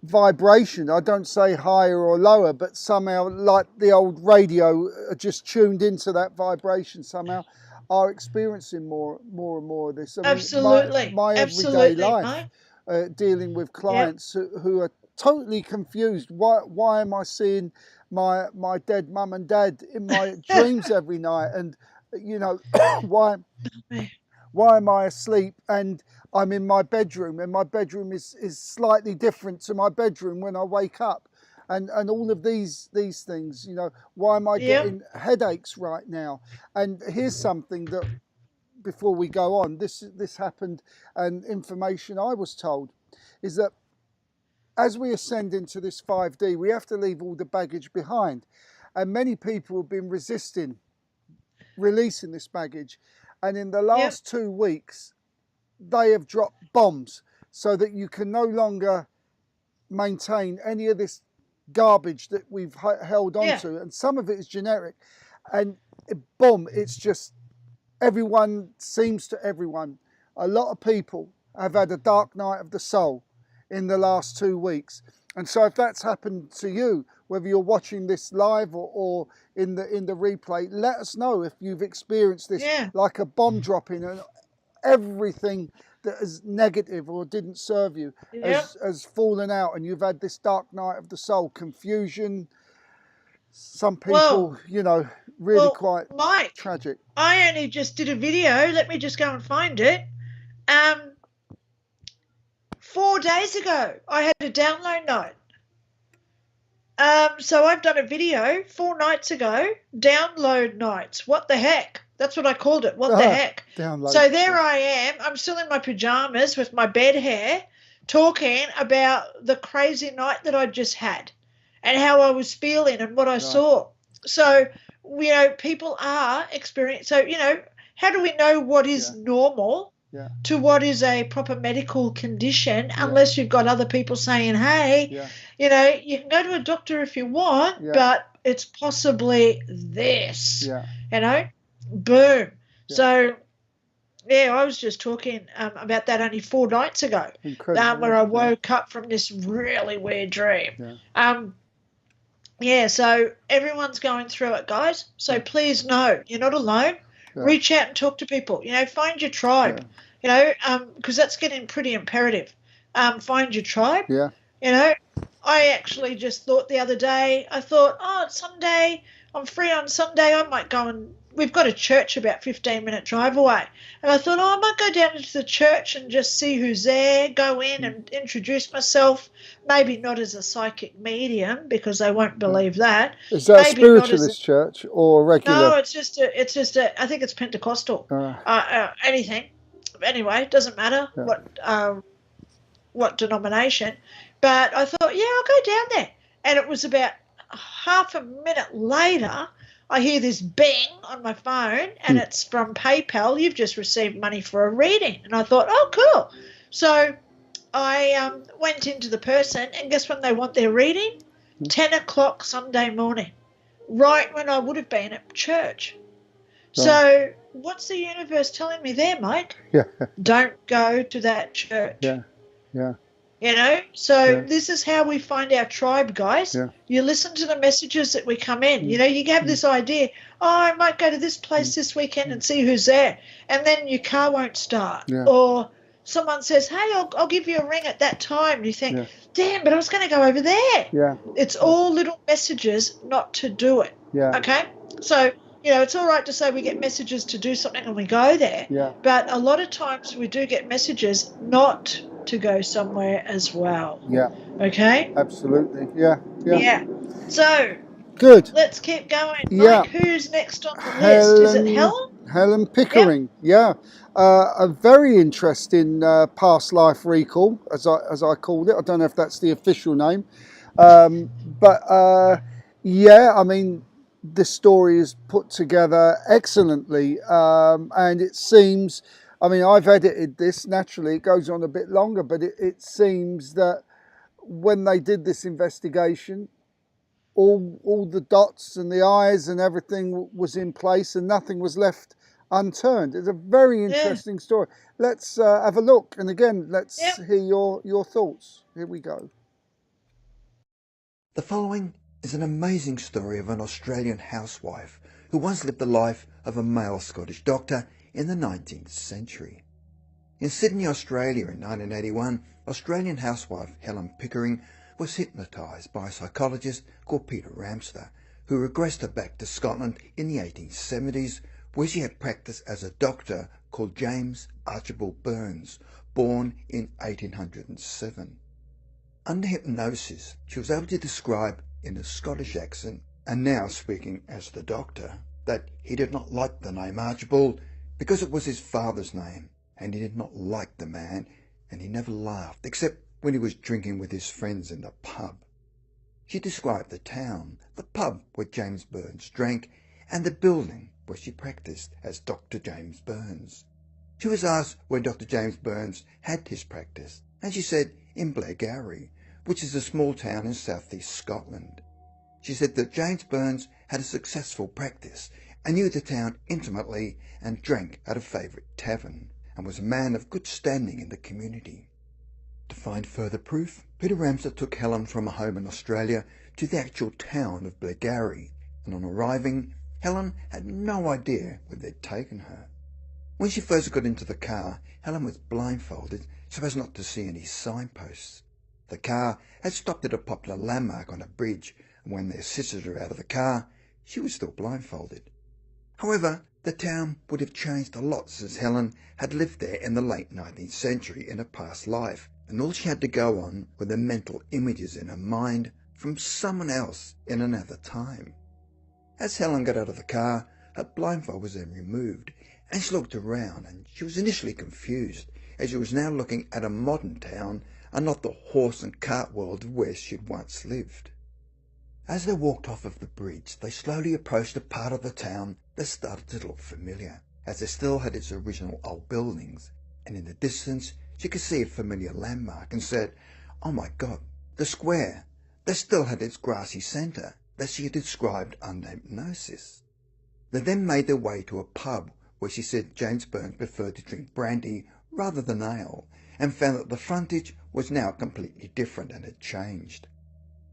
vibration, I don't say higher or lower, but somehow, like the old radio, are just tuned into that vibration somehow, are experiencing more and more of this. I mean, Absolutely. my everyday Absolutely, life, mate. dealing with clients who are totally confused. Why am I seeing my dead mum and dad in my dreams every night? And you know, why am I asleep and I'm in my bedroom, and my bedroom is slightly different to my bedroom when I wake up, and all of these things, you know, why am I getting headaches right now? And here's something that, before we go on, this happened, and information I was told is that as we ascend into this 5D, we have to leave all the baggage behind, and many people have been resisting releasing this baggage, and in the last 2 weeks they have dropped bombs so that you can no longer maintain any of this garbage that we've held on to, and some of it is generic, and boom, it's just everyone, a lot of people have had a dark night of the soul in the last 2 weeks. And so if that's happened to you, whether you're watching this live or in the replay, let us know if you've experienced this, like a bomb dropping, and everything that is negative or didn't serve you has fallen out, and you've had this dark night of the soul, confusion. Some people, you know, really quite Mike, tragic. I only just did a video. Let me just go and find it. 4 days ago, I had a download night. So I've done a video 4 nights ago, download nights. What the heck? That's what I called it. What the heck? Download. So there I am. I'm still in my pajamas with my bed hair, talking about the crazy night that I just had and how I was feeling and what I saw. So, you know, people are experiencing. So, you know, how do we know what is normal to what is a proper medical condition unless you've got other people saying, hey, you know, you can go to a doctor if you want, but it's possibly this, you know, boom. So, I was just talking about that only 4 nights ago, where I woke up from this really weird dream. So everyone's going through it, guys. So please know you're not alone. Reach out and talk to people. You know, find your tribe. You know, because that's getting pretty imperative. Find your tribe. You know, I actually just thought the other day, I thought, oh, it's Sunday. I'm free on Sunday. I might go and we've got a church about 15-minute drive away. And I thought, I might go down into the church and just see who's there, go in and introduce myself. Maybe not as a psychic medium because they won't believe that. Is that a spiritualist church or regular? No, it's just a, I think it's Pentecostal. Anything. Anyway, it doesn't matter what denomination. But I thought, I'll go down there. And it was about half a minute later, I hear this bing on my phone, and it's from PayPal. You've just received money for a reading. And I thought, oh, cool. So I went into the person, and guess when they want their reading? 10 o'clock Sunday morning, right when I would have been at church. So what's the universe telling me there, Mike? Don't go to that church. You know, so this is how we find our tribe, guys. You listen to the messages that we come in. You know, you have this idea, I might go to this place this weekend and see who's there. And then your car won't start. Or someone says, hey, I'll give you a ring at that time. And you think, damn, but I was going to go over there. It's all little messages not to do it. Okay? So, you know, it's all right to say we get messages to do something and we go there. But a lot of times we do get messages not to go somewhere as well. Okay? Absolutely. So good. Let's keep going. Mike, who's next on the list? Is it Helen? Helen Pickering. A very interesting past life recall, as I called it. I don't know if that's the official name. I mean, this story is put together excellently, and it seems, I mean, I've edited this, naturally it goes on a bit longer, but it seems that when they did this investigation, all the dots and the I's and everything was in place and nothing was left unturned. It's a very interesting story. Let's have a look, and again, let's hear your thoughts. Here we go. The following is an amazing story of an Australian housewife who once lived the life of a male Scottish doctor in the 19th century. In Sydney, Australia in 1981, Australian housewife Helen Pickering was hypnotised by a psychologist called Peter Ramsay, who regressed her back to Scotland in the 1870s, where she had practiced as a doctor called James Archibald Burns, born in 1807. Under hypnosis, she was able to describe in a Scottish accent, and now speaking as the doctor, that he did not like the name Archibald because it was his father's name, and he did not like the man, and he never laughed except when he was drinking with his friends in the pub. She described the town, the pub where James Burns drank, and the building where she practiced as Dr. James Burns. She was asked where Dr. James Burns had his practice, and she said in Blairgowrie, which is a small town in southeast Scotland. She said that James Burns had a successful practice and knew the town intimately and drank at a favourite tavern, and was a man of good standing in the community. To find further proof, Peter Ramsay took Helen from a home in Australia to the actual town of Blairgowrie, and on arriving, Helen had no idea where they'd taken her. When she first got into the car, Helen was blindfolded so as not to see any signposts. The car had stopped at a popular landmark on a bridge, and when they assisted her out of the car, she was still blindfolded. However, the town would have changed a lot since Helen had lived there in the late 19th century in a past life, and all she had to go on were the mental images in her mind from someone else in another time. As Helen got out of the car, her blindfold was then removed, and she looked around, and she was initially confused, as she was now looking at a modern town and not the horse and cart world where she had once lived. As they walked off of the bridge, they slowly approached a part of the town that started to look familiar, as it still had its original old buildings, and in the distance she could see a familiar landmark and said, "Oh my God, the square!" That still had its grassy centre that she had described under hypnosis. They then made their way to a pub where she said James Burns preferred to drink brandy rather than ale, and found that the frontage was now completely different and had changed.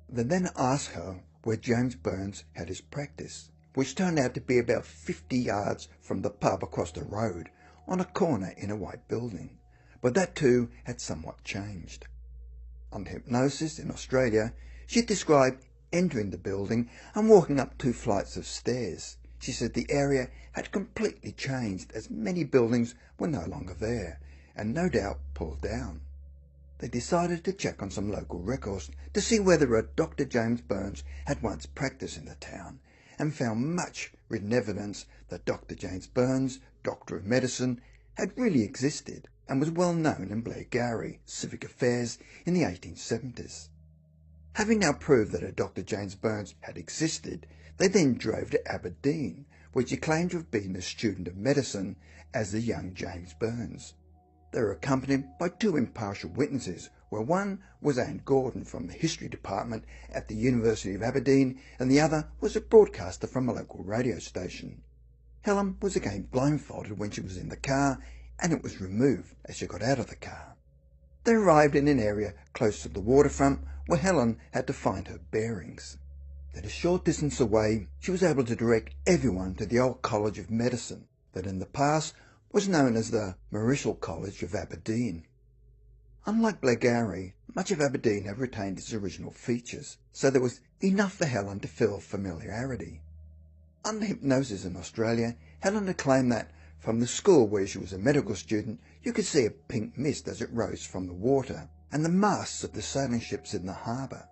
They then asked her where James Burns had his practice, which turned out to be about 50 yards from the pub across the road, on a corner in a white building, but that too had somewhat changed. Under hypnosis in Australia, she described entering the building and walking up 2 flights of stairs. She said the area had completely changed, as many buildings were no longer there, and no doubt pulled down. They decided to check on some local records to see whether a Dr. James Burns had once practiced in the town, and found much written evidence that Dr. James Burns, Doctor of Medicine, had really existed and was well known in Blairgowrie civic affairs in the 1870s. Having now proved that a Dr. James Burns had existed, they then drove to Aberdeen, where she claimed to have been a student of medicine as the young James Burns. They were accompanied by 2 impartial witnesses, where one was Anne Gordon from the History Department at the University of Aberdeen, and the other was a broadcaster from a local radio station. Helen was again blindfolded when she was in the car, and it was removed as she got out of the car. They arrived in an area close to the waterfront where Helen had to find her bearings. At a short distance away, she was able to direct everyone to the old College of Medicine that in the past was known as the Marischal College of Aberdeen. Unlike Blairgowrie, much of Aberdeen had retained its original features, so there was enough for Helen to feel familiarity. Under hypnosis in Australia, Helen had claimed that from the school where she was a medical student, you could see a pink mist as it rose from the water, and the masts of the sailing ships in the harbour.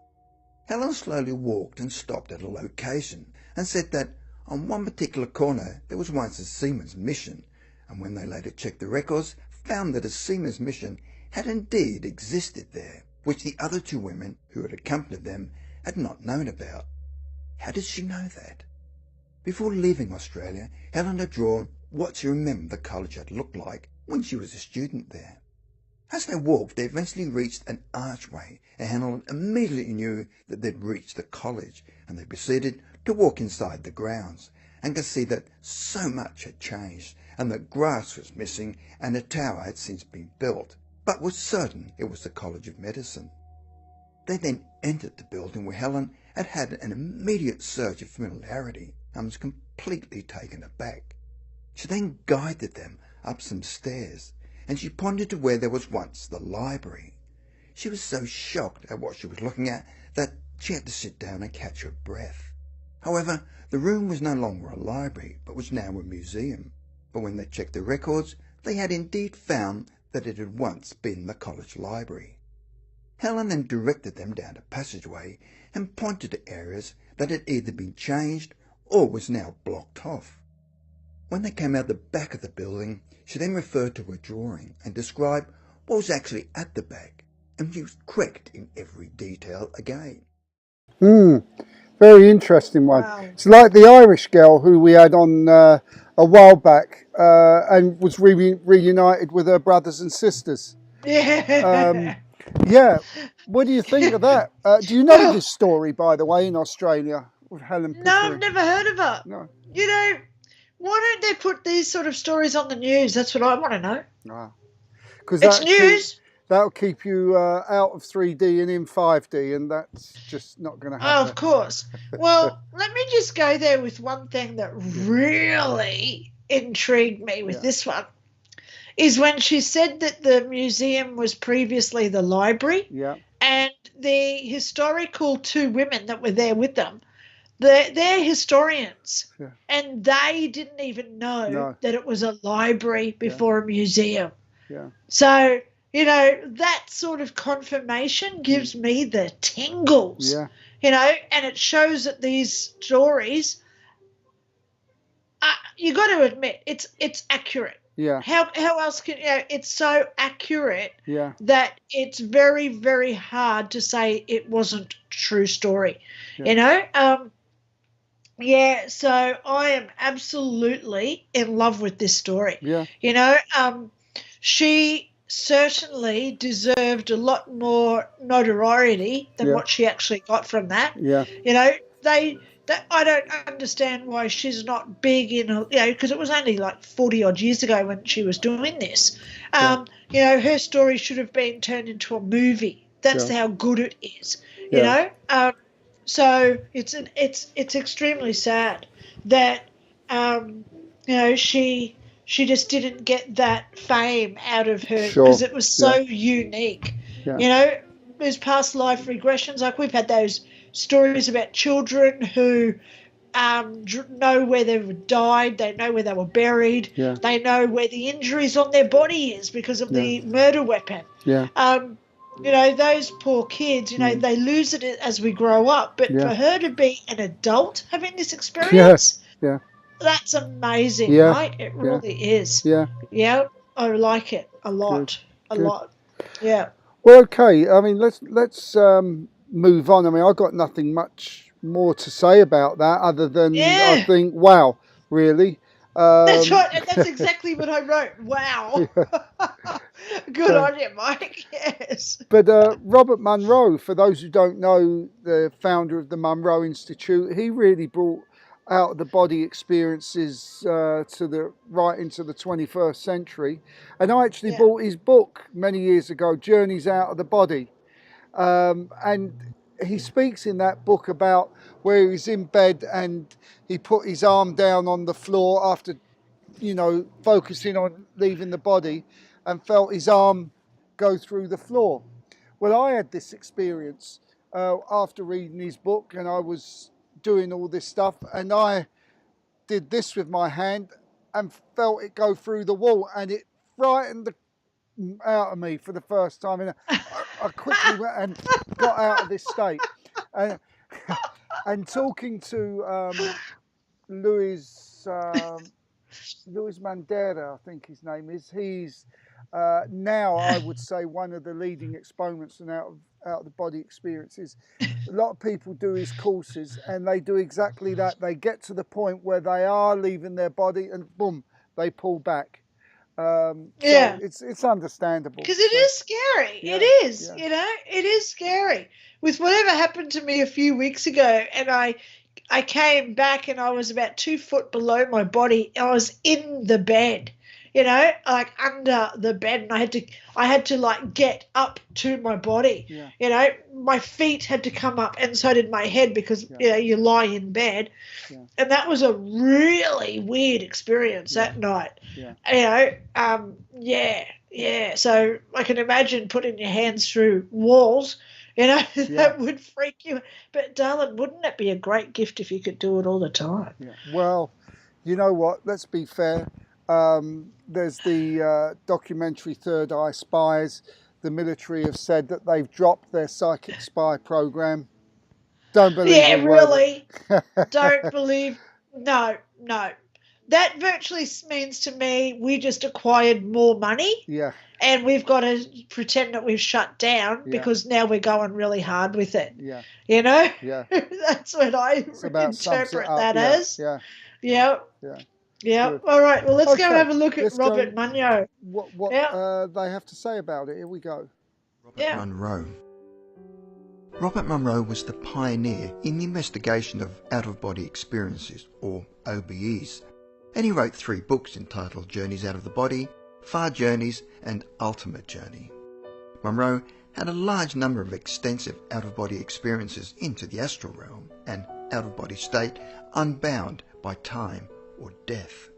Helen slowly walked and stopped at a location, and said that on one particular corner there was once a seaman's mission, and when they later checked the records, found that a seaman's mission had indeed existed there, which the other 2 women who had accompanied them had not known about. How did she know that? Before leaving Australia, Helen had drawn what she remembered the college had looked like when she was a student there. As they walked, they eventually reached an archway, and Helen immediately knew that they'd reached the college, and they proceeded to walk inside the grounds, and could see that so much had changed, and that grass was missing, and a tower had since been built, but was certain it was the College of Medicine. They then entered the building where Helen had had an immediate surge of familiarity and was completely taken aback. She then guided them up some stairs, and she pointed to where there was once the library. She was so shocked at what she was looking at that she had to sit down and catch her breath. However, the room was no longer a library, but was now a museum. But when they checked the records, they had indeed found that it had once been the college library. Helen then directed them down a passageway and pointed to areas that had either been changed or was now blocked off. When they came out the back of the building, she then referred to a drawing and described what was actually at the back, and she was correct in every detail again. Very interesting one. Wow. It's like the Irish girl who we had on a while back and was reunited with her brothers and sisters. Yeah. Yeah, what do you think of that? Do you know this story, by the way, in Australia with Helen Pickering? No, I've never heard of it. No. You know, why don't they put these sort of stories on the news? That's what I want to know. No. Because It's news. That'll keep you out of 3D and in 5D, and that's just not going to Oh, happen. of course. Well, let me just go there with one thing that really intrigued me with this one, is when she said that the museum was previously the library, Yeah. and the historical two women that were there with them, they're historians, and they didn't even know that it was a library before a museum. Yeah. So, you know, that sort of confirmation gives me the tingles. Yeah. You know, and it shows that these stories, you got to admit, it's accurate. Yeah. How else can, you know, it's so accurate Yeah. that it's very, very hard to say it wasn't a true story. Yeah. You know? Yeah, so I am absolutely in love with this story. Yeah. You know, she certainly deserved a lot more notoriety than what she actually got from that. Yeah. You know, I don't understand why she's not big in, you know, because it was only like 40 odd years ago when she was doing this. You know, her story should have been turned into a movie. That's how good it is. You know, so it's extremely sad that you know, she just didn't get that fame out of her because it was so unique. Yeah. You know, there's past life regressions. Like we've had those stories about children who know where they died, they know where they were buried, they know where the injuries on their body is because of the murder weapon. Yeah. You know, those poor kids, you know, they lose it as we grow up. But for her to be an adult having this experience, that's amazing, right? It really is. Yeah. Yeah, I like it a lot, a lot. Yeah. Well, okay. I mean, let's move on. I mean, I've got nothing much more to say about that other than I think, wow, really. That's right. And that's exactly what I wrote. Wow. Good on you, Mike. Yes. But Robert Monroe, for those who don't know, the founder of the Monroe Institute, he really brought out of the body experiences to right into the 21st century. And I actually bought his book many years ago, Journeys Out of the Body. And he speaks in that book about where he's in bed and he put his arm down on the floor after, you know, focusing on leaving the body and felt his arm go through the floor. Well, I had this experience after reading his book, and I was doing all this stuff, and I did this with my hand and felt it go through the wall, and it frightened the out of me for the first time, and I quickly went and got out of this state. And talking to Luis Mandera, I think his name is, he's Now I would say one of the leading exponents and out of the body experiences. A lot of people do his courses and they do exactly that. They get to the point where they are leaving their body and boom, they pull back. Yeah. So it's understandable. Because it is scary. Yeah, It is, yeah. you know, it is scary. With whatever happened to me a few weeks ago, and I came back and I was about 2 foot below my body. I was in the bed, you know, like under the bed, and I had to like get up to my body. Yeah. You know, my feet had to come up, and so did my head, because you know, you lie in bed. Yeah. And that was a really weird experience that night. Yeah. You know, yeah. So I can imagine putting your hands through walls. You know, that would freak you. But, darling, wouldn't it be a great gift if you could do it all the time? Yeah. Well, you know what? Let's be fair. There's the documentary Third Eye Spies. The military have said that they've dropped their psychic spy program. Don't believe Yeah, a word. really. Don't believe. No. That virtually means to me we just acquired more money. Yeah. And we've got to pretend that we've shut down because now we're going really hard with it. Yeah. You know? Yeah. That's what I interpret that as. Yeah. Yeah. Yeah. Yeah. Good. All right. Well, let's go Okay, have a look at let's Robert go- Munro. What they have to say about it. Here we go. Yeah. Munro. Robert Munro was the pioneer in the investigation of out-of-body experiences, or OBEs, and he wrote 3 books entitled Journeys Out of the Body, Far Journeys and Ultimate Journey. Munro had a large number of extensive out-of-body experiences into the astral realm, an out-of-body state unbound by time or death.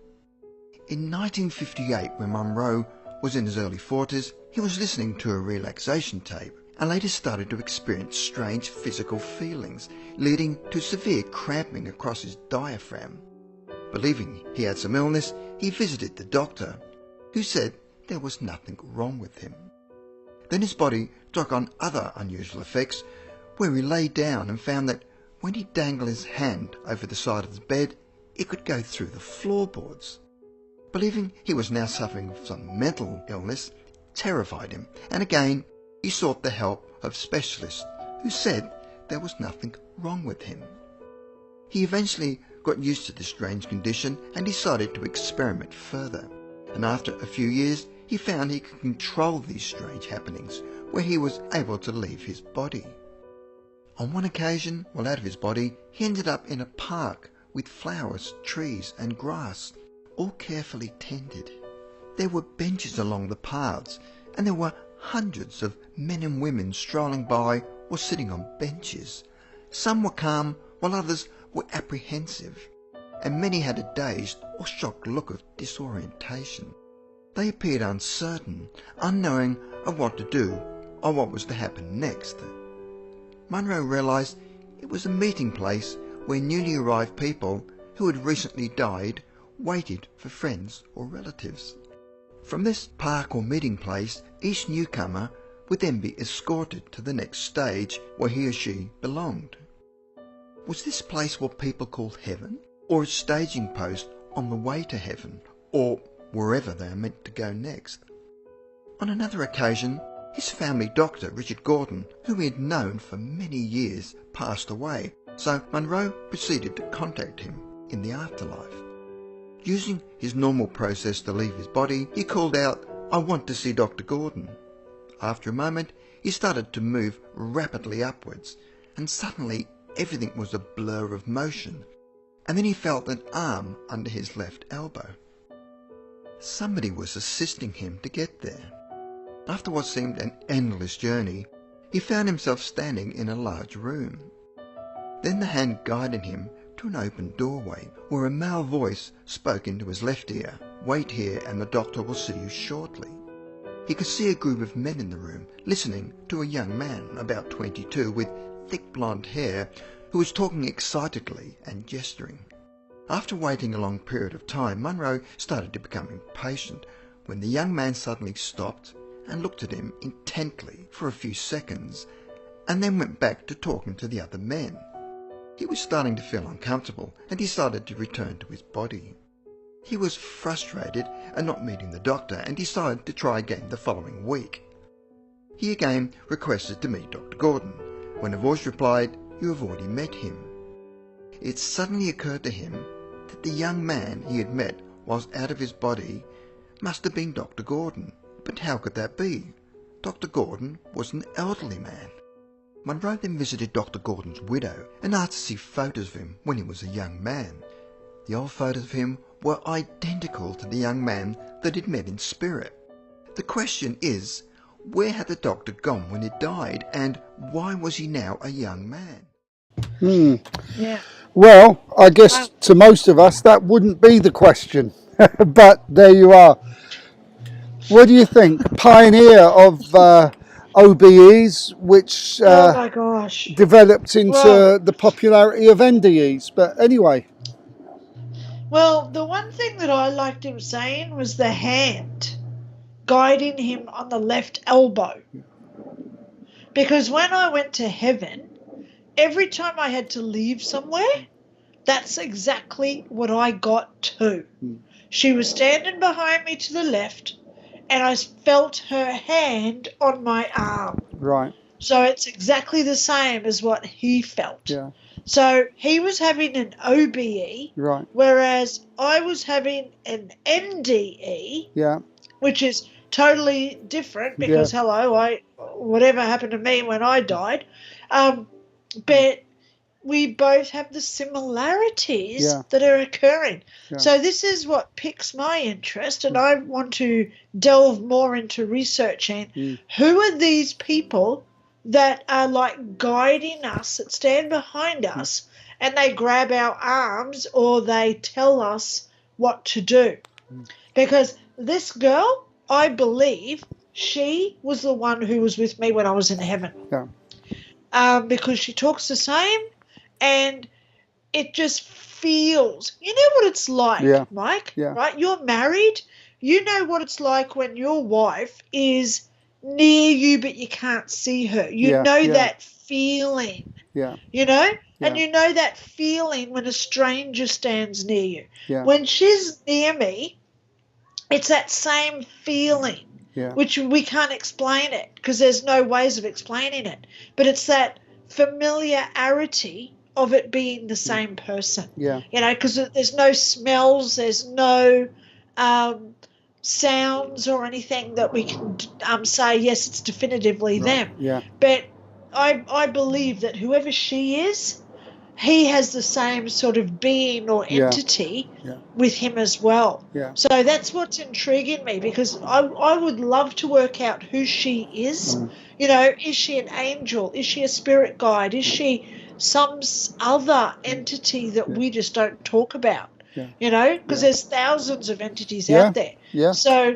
In 1958, when Munro was in his early 40s, he was listening to a relaxation tape and later started to experience strange physical feelings, leading to severe cramping across his diaphragm. Believing he had some illness, he visited the doctor, who said there was nothing wrong with him. Then his body took on other unusual effects, where he lay down and found that when he dangled his hand over the side of his bed, it could go through the floorboards. Believing he was now suffering from some mental illness terrified him, and again he sought the help of specialists who said there was nothing wrong with him. He eventually got used to this strange condition and decided to experiment further, and after a few years he found he could control these strange happenings, where he was able to leave his body. On one occasion, while out of his body, he ended up in a park with flowers, trees and grass, all carefully tended. There were benches along the paths, and there were hundreds of men and women strolling by or sitting on benches. Some were calm, while others were apprehensive, and many had a dazed or shocked look of disorientation. They appeared uncertain, unknowing of what to do or what was to happen next. Munro realised it was a meeting place where newly arrived people who had recently died waited for friends or relatives. From this park or meeting place, each newcomer would then be escorted to the next stage where he or she belonged. Was this place what people called heaven, or a staging post on the way to heaven, or wherever they are meant to go next? On another occasion, his family doctor, Richard Gordon, whom he had known for many years, passed away, so Munro proceeded to contact him in the afterlife. Using his normal process to leave his body, he called out, "I want to see Dr. Gordon." After a moment, he started to move rapidly upwards, and suddenly everything was a blur of motion, and then he felt an arm under his left elbow. Somebody was assisting him to get there. After what seemed an endless journey, he found himself standing in a large room. Then the hand guided him to an open doorway, where a male voice spoke into his left ear, "Wait here and the doctor will see you shortly." He could see a group of men in the room, listening to a young man, about 22, with thick blonde hair, who was talking excitedly and gesturing. After waiting a long period of time, Munro started to become impatient, when the young man suddenly stopped and looked at him intently for a few seconds, and then went back to talking to the other men. He was starting to feel uncomfortable and decided to return to his body. He was frustrated at not meeting the doctor and decided to try again the following week. He again requested to meet Dr. Gordon, when a voice replied, "You have already met him." It suddenly occurred to him that the young man he had met whilst out of his body must have been Dr. Gordon. But how could that be? Dr. Gordon was an elderly man. Munro then visited Dr. Gordon's widow and asked to see photos of him when he was a young man. The old photos of him were identical to the young man that he'd met in spirit. The question is, where had the doctor gone when he died, and why was he now a young man? Yeah. Well, I guess to most of us that wouldn't be the question, but there you are. What do you think? Pioneer of OBEs, which Oh my gosh. developed into Well- the popularity of NDEs. But anyway, Well, the one thing that I liked him saying was the hand guiding him on the left elbow. Because when I went to heaven, every time I had to leave somewhere, that's exactly what I got too. She was standing behind me to the left, and I felt her hand on my arm. right, So it's exactly the same as what he felt. yeah, So he was having an OBE, right, whereas I was having an NDE, yeah, which is totally different because, whatever happened to me when I died. But we both have the similarities Yeah. that are occurring. Yeah. So this is what piques my interest, and I want to delve more into researching who are these people that are like guiding us, that stand behind us, and they grab our arms or they tell us what to do. Because this girl, I believe, she was the one who was with me when I was in heaven. yeah, Because she talks the same, and it just feels, you know what it's like, Yeah. Mike, Yeah. right? You're married. You know what it's like when your wife is near you but you can't see her. You Yeah, know yeah. that feeling, yeah, you know? And Yeah. you know that feeling when a stranger stands near you. yeah, When she's near me, it's that same feeling, yeah, which we can't explain it because there's no ways of explaining it. But it's that familiarity of it being the same person, yeah, you know, because there's no smells, there's no sounds or anything that we can say, yes, it's definitively them. yeah, But I believe that whoever she is, he has the same sort of being or Yeah. entity Yeah. with him as well. yeah, So that's what's intriguing me, because I would love to work out who she is. You know, is she an angel? Is she a spirit guide? Is she some other entity that we just don't talk about? Yeah. You know, because Yeah. there's thousands of entities Yeah. out there. yeah, So,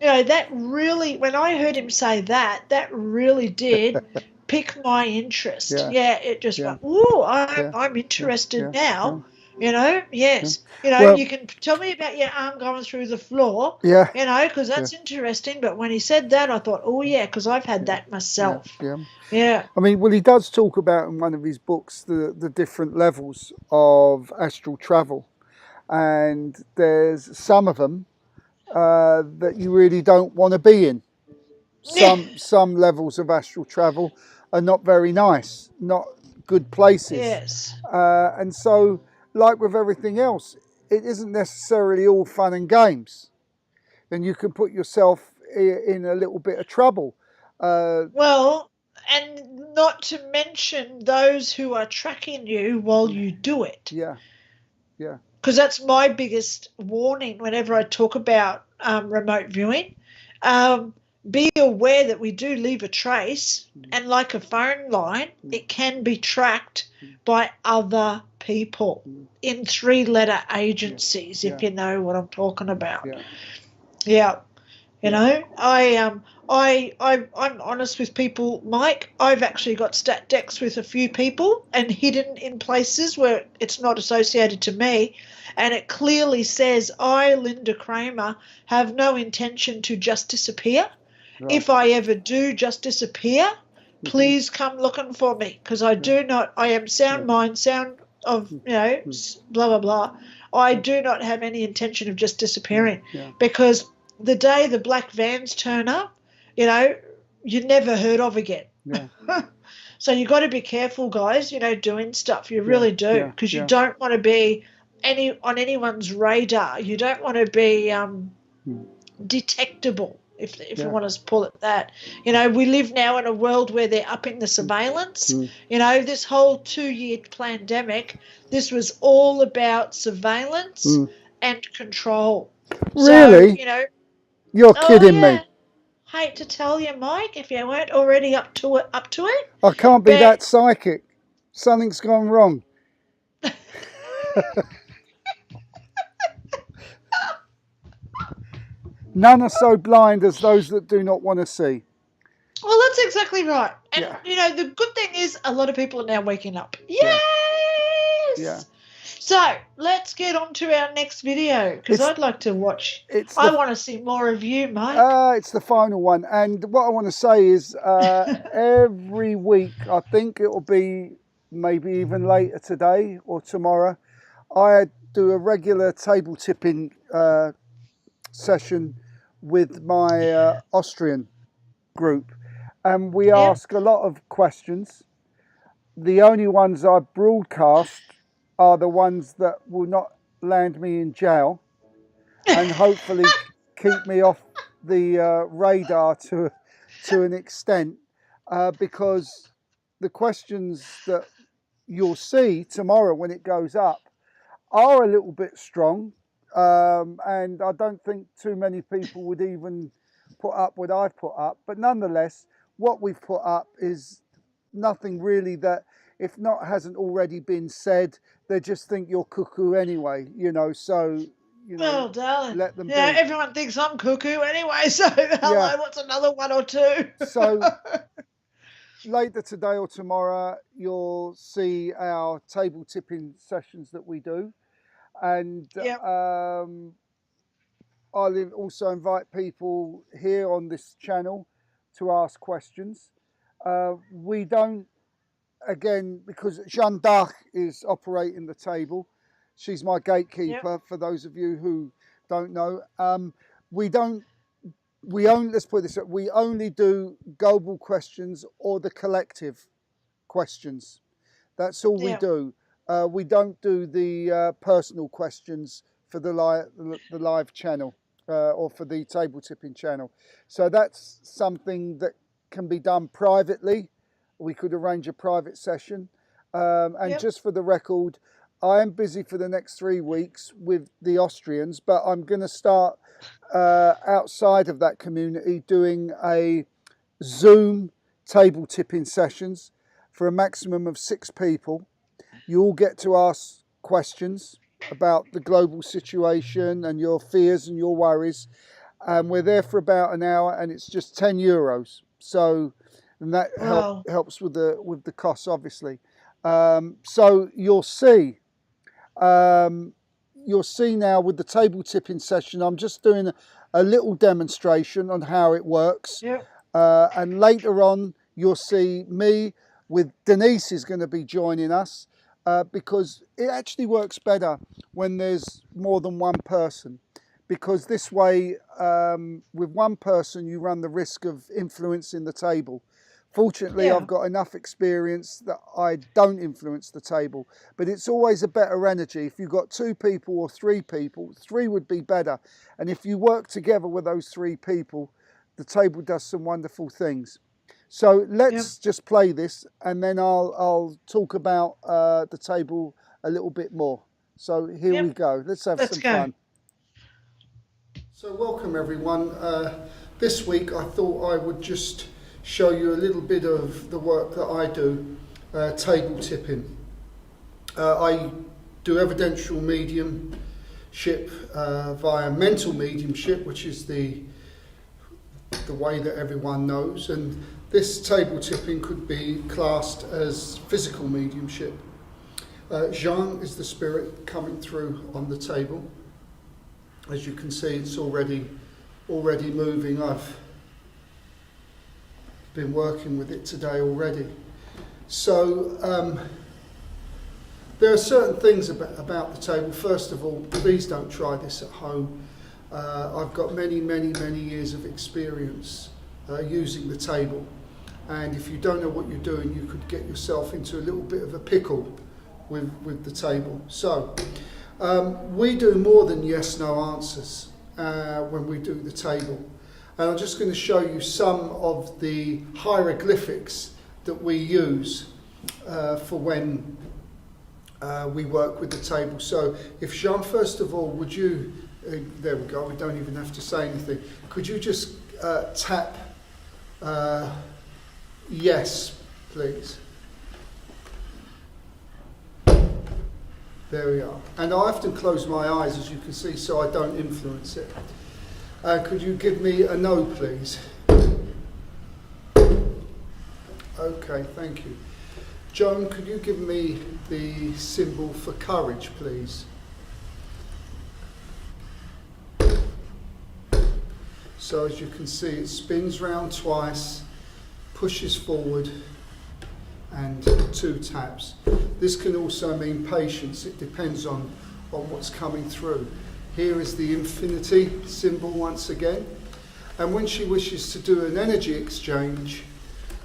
you know, that really, when I heard him say that, that really did pique my interest. Yeah. Yeah, it just Yeah. went, ooh, Yeah. I'm interested Yeah. now. You know, yes. You know, Well- you can tell me about your arm going through the floor, yeah, you know, because that's interesting. But when he said that, I thought, oh, yeah, because I've had that myself. yeah. Yeah. I mean, well, he does talk about in one of his books the different levels of astral travel, and there's some of them that you really don't want to be in. Some levels of astral travel are not very nice, not good places. Yes. And so, like with everything else, it isn't necessarily all fun and games. And you can put yourself in a little bit of trouble. Well, and not to mention those who are tracking you while you do it. Yeah, yeah, Because that's my biggest warning whenever I talk about remote viewing. Be aware that we do leave a trace, and like a phone line, it can be tracked by other people in 3-letter agencies, if you know what I'm talking about. yeah, Yeah. You know, I'm honest with people, Mike. I've actually got stat decks with a few people and hidden in places where it's not associated to me. And it clearly says, I, Linda Kramer, have no intention to just disappear. Right. If I ever do just disappear, please come looking for me, because I do not, I am sound mind, sound of blah blah blah, I do not have any intention of just disappearing, because the day the black vans turn up, you're never heard of again. Yeah. So you got to be careful, guys. Doing stuff. You really do, because you don't want to be on anyone's radar. You don't want to be detectable, if you want to pull it that. We live now in a world where they're upping the surveillance. This whole 2-year pandemic, this was all about surveillance and control. Really? So, You're kidding me. Hate to tell you, Mike, if you weren't already up to it. I can't be that psychic. Something's gone wrong. None are so blind as those that do not want to see. Well, that's exactly right. And, the good thing is a lot of people are now waking up. Yes! Yeah. So, let's get on to our next video, because I'd like to watch. I want to see more of you, Mike. It's the final one. And what I want to say is every week, I think it will be maybe even later today or tomorrow, I do a regular table tipping session with my Austrian group. And we ask a lot of questions. The only ones I broadcast are the ones that will not land me in jail and hopefully keep me off the radar to an extent, because the questions that you'll see tomorrow when it goes up are a little bit strong, and I don't think too many people would even put up what I've put up, but nonetheless what we've put up is nothing really that, if not hasn't already been said, they just think you're cuckoo anyway, so well, darling, let them be. Everyone thinks I'm cuckoo anyway, so hello, what's another one or two? So later today or tomorrow you'll see our table tipping sessions that we do, and I'll also invite people here on this channel to ask questions. We don't, again, because Jeanne d'Arc is operating the table, she's my gatekeeper, for those of you who don't know. Let's put it this way, we only do global questions or the collective questions. That's all we do. We don't do the personal questions for the live channel or for the table tipping channel. So that's something that can be done privately. We could arrange a private session. And just for the record, I am busy for the next 3 weeks with the Austrians, but I'm going to start outside of that community doing a Zoom table tipping sessions for a maximum of 6 people. You all get to ask questions about the global situation and your fears and your worries. And we're there for about an hour, and it's just €10. So, and that helps with the costs, obviously. So you'll see now with the table tipping session, I'm just doing a little demonstration on how it works. And later on, you'll see me with Denise is going to be joining us, because it actually works better when there's more than one person. Because this way, with one person, you run the risk of influencing the table. Fortunately, I've got enough experience that I don't influence the table, but it's always a better energy. If you've got 2 people or 3 people, 3 would be better. And if you work together with those 3 people, the table does some wonderful things. So let's just play this, and then I'll talk about the table a little bit more. So here we go. Let's have some fun. So welcome everyone. This week I thought I would just show you a little bit of the work that I do, table tipping. I do evidential mediumship via mental mediumship, which is the way that everyone knows, and this table tipping could be classed as physical mediumship. Jean is the spirit coming through on the table. As you can see, it's already moving. I've been working with it today already. So There are certain things about the table. First of all, please don't try this at home. I've got many years of experience using the table, and if you don't know what you're doing, you could get yourself into a little bit of a pickle with the table. So we do more than yes/no answers when we do the table, and I'm just going to show you some of the hieroglyphics that we use for when we work with the table. So if Jean, first of all, would you, there we go, we don't even have to say anything. Could you just tap yes, please? There we are. And I often close my eyes, as you can see, so I don't influence it. Could you give me a no, please? Okay, thank you. Joan, could you give me the symbol for courage, please? So as you can see, it spins round twice, pushes forward, and 2 taps. This can also mean patience. It depends on what's coming through. Here is the infinity symbol once again. And when she wishes to do an energy exchange,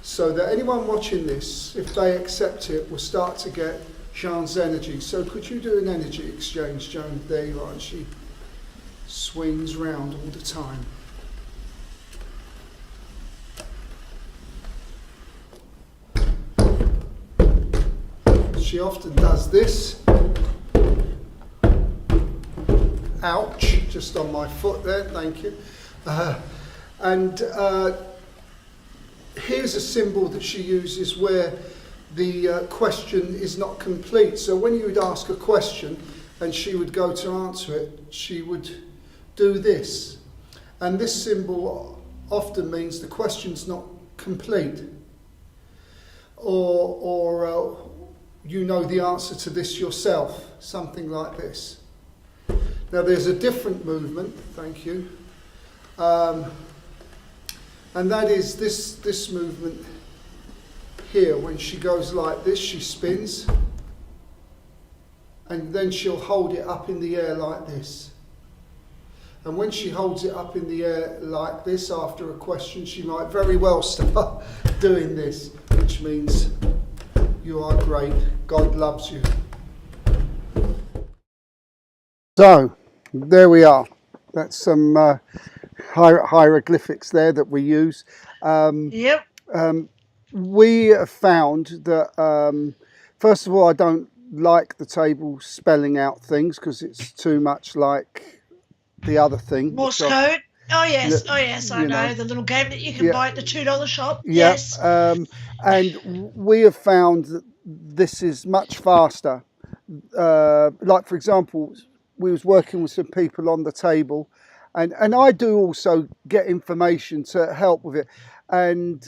so that anyone watching this, if they accept it, will start to get Jean's energy. So could you do an energy exchange, Joan? There you are. And she swings round all the time. She often does this. Ouch, just on my foot there, thank you. Here's a symbol that she uses where the question is not complete. So when you would ask a question and she would go to answer it, she would do this. And this symbol often means the question's not complete. Or you know the answer to this yourself, something like this. Now there's a different movement, thank you. And that is this movement here. When she goes like this, she spins. And then she'll hold it up in the air like this. And when she holds it up in the air like this after a question, she might very well start doing this, which means you are great, God loves you. So, there we are. That's some hieroglyphics there that we use. Yep. We have found that, first of all, I don't like the table spelling out things because it's too much like the other thing. Morse code. Oh yes, I know. The little game that you can buy at the $2 shop. Yeah. Yes. And we have found that this is much faster. Like, for example, we was working with some people on the table, and I do also get information to help with it, and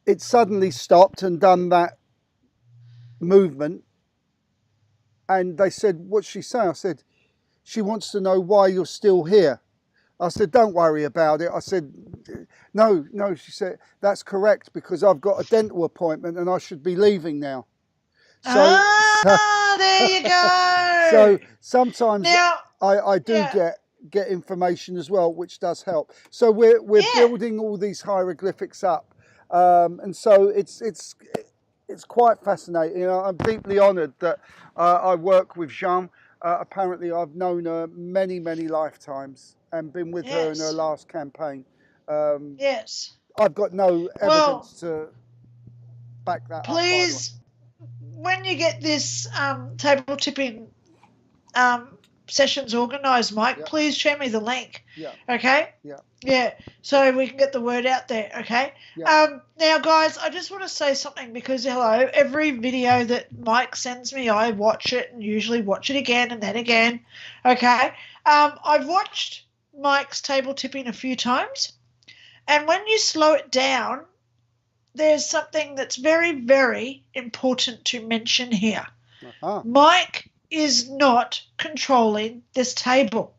it suddenly stopped and done that movement, and they said, what's she saying? I said, she wants to know why you're still here. I said, don't worry about it. I said, no, she said, that's correct, because I've got a dental appointment and I should be leaving now. So, there you go. So sometimes now, I do get information as well, which does help. So we're building all these hieroglyphics up, and so it's quite fascinating. I'm deeply honoured that I work with Jean. Apparently, I've known her many lifetimes and been with her in her last campaign. Yes. I've got no evidence to back that up. Please, when you get this table tipping sessions organised, Mike, please show me the link. Yeah. Okay? Yeah. Yeah, so we can get the word out there, okay? Yeah. Now, guys, I just want to say something because, hello, every video that Mike sends me, I watch it and usually watch it again and then again, okay? I've watched Mike's table tipping a few times, and when you slow it down, there's something that's very, very important to mention here. Uh-huh. Mike is not controlling this table.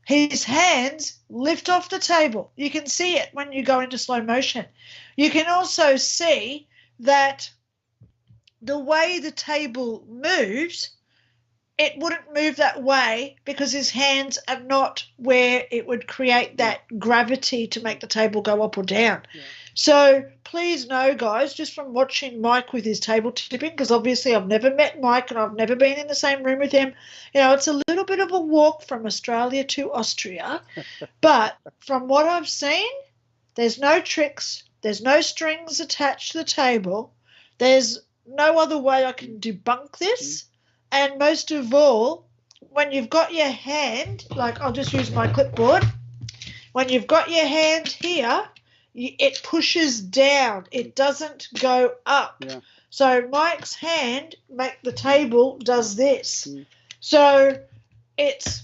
His hands lift off the table. You can see it when you go into slow motion. You can also see that the way the table moves, it wouldn't move that way because his hands are not where it would create that gravity to make the table go up or down. Yeah. So please know, guys, just from watching Mike with his table tipping, because obviously I've never met Mike and I've never been in the same room with him, it's a little bit of a walk from Australia to Austria. But from what I've seen, there's no tricks, there's no strings attached to the table, there's no other way I can debunk this. And most of all, when you've got your hand, like I'll just use my clipboard, when you've got your hand here, it pushes down. It doesn't go up. Yeah. So Mike's hand, the table does this. So it's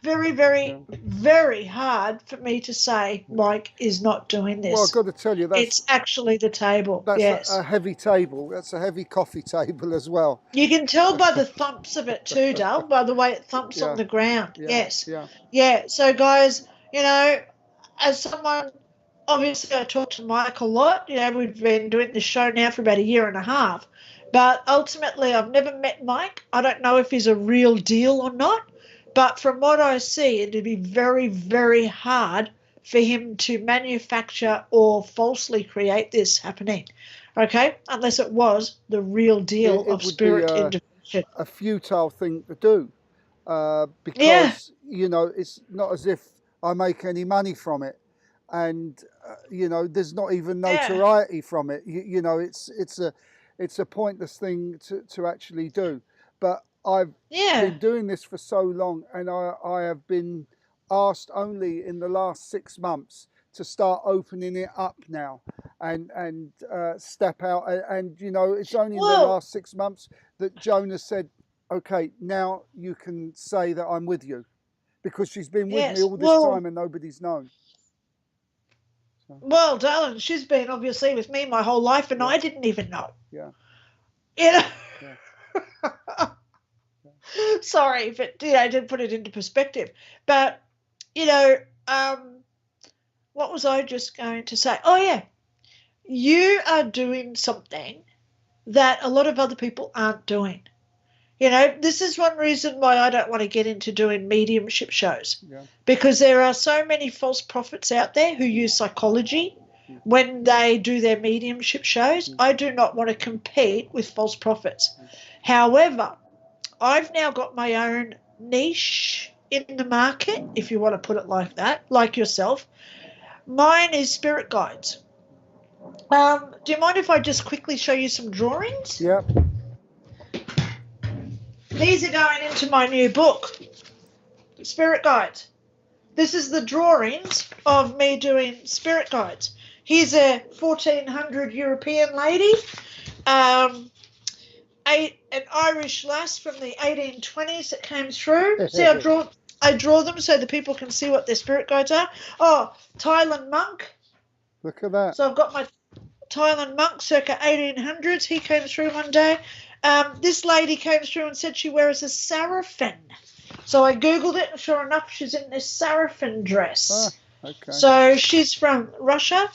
very, very, very hard for me to say Mike is not doing this. Well, I've got to tell you, it's actually the table. That's yes. a heavy table. That's a heavy coffee table as well. You can tell by the thumps of it too, Dal, by the way it thumps on the ground. Yeah. Yes. Yeah. Yeah. So, guys, as someone, obviously I talk to Mike a lot. We've been doing this show now for about a year and a half. But ultimately, I've never met Mike. I don't know if he's a real deal or not. But from what I see, it'd be very, very hard for him to manufacture or falsely create this happening, okay, unless it was the real deal of spirit intervention. A futile thing to do because, it's not as if I make any money from it. And, there's not even notoriety from it. It's a pointless thing to actually do. But I've been doing this for so long, and I have been asked only in the last 6 months to start opening it up now and step out. And it's only in the last 6 months that Jonah said, okay, now you can say that I'm with you, because she's been with me all this time and nobody's known. So. Well, darling, she's been obviously with me my whole life, and I didn't even know. Yeah. Yeah. Sorry, but I did put it into perspective. But what was I just going to say? Oh yeah, you are doing something that a lot of other people aren't doing. This is one reason why I don't want to get into doing mediumship shows, because there are so many false prophets out there who use psychology when they do their mediumship shows. I do not want to compete with false prophets. However, I've now got my own niche in the market, if you want to put it like that, like yourself. Mine is spirit guides. Do you mind if I just quickly show you some drawings? Yep. These are going into my new book, Spirit Guides. This is the drawings of me doing spirit guides. Here's a 1400 European lady, an Irish lass from the 1820s that came through. See, I draw them so the people can see what their spirit guides are. Oh, Thailand monk. Look at that. So I've got my Thailand monk circa 1800s. He came through one day. This lady came through and said she wears a seraphim. So I Googled it, and sure enough, she's in this seraphim dress. Okay. So she's from Russia.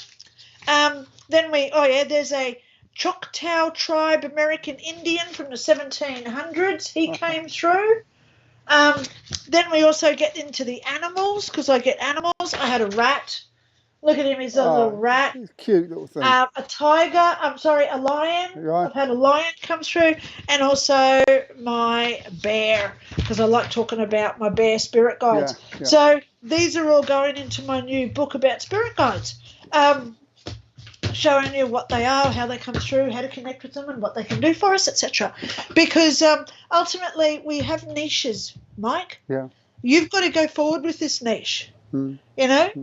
There's a Choctaw tribe American Indian from the 1700s. He came through. Then we also get into the animals, because I get animals. I had a rat. Look at him, he's a little rat. He's a cute little thing. A lion. Right. I've had a lion come through, and also my bear, because I like talking about my bear spirit guides. Yeah. So these are all going into my new book about spirit guides, showing you what they are, how they come through, how to connect with them, and what they can do for us, etc. Because ultimately we have niches, Mike. Yeah. You've got to go forward with this niche.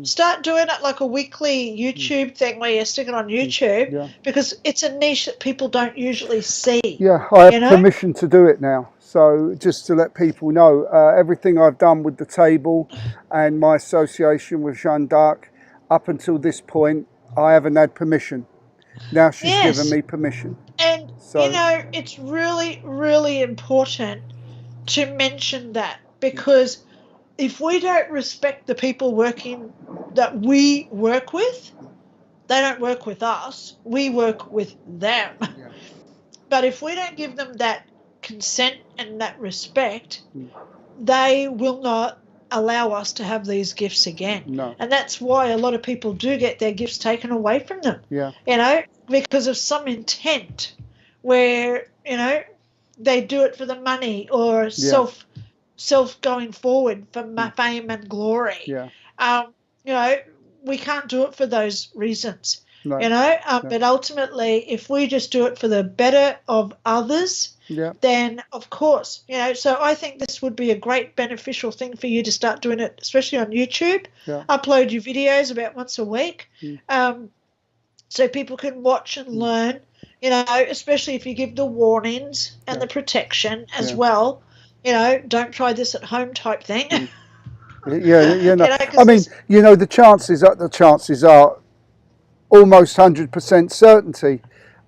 Start doing it like a weekly YouTube thing where you stick it on YouTube, because it's a niche that people don't usually see. Yeah, I have permission to do it now. So just to let people know, everything I've done with the table and my association with Jeanne d'Arc, up until this point, I haven't had permission. Now she's given me permission. And, it's really, really important to mention that, because if we don't respect the people that we work with, they don't work with us. We work with them. But if we don't give them that consent and that respect, Mm. they will not allow us to have these gifts again. No. And that's why a lot of people do get their gifts taken away from them, Yeah. you know, because of some intent where, you know, they do it for the money or self going forward for fame and glory. Yeah. You know, we can't do it for those reasons. No. You know, but ultimately, if we just do it for the better of others, Yeah. then of course, you know, so I think this would be a great beneficial thing for you to start doing it, especially on YouTube. Yeah. Upload your videos about once a week, so people can watch and learn, you know, especially if you give the warnings and the protection as well. You know, don't try this at home type thing. Yeah, you know, 'cause I mean, you know, the chances are almost 100% certainty.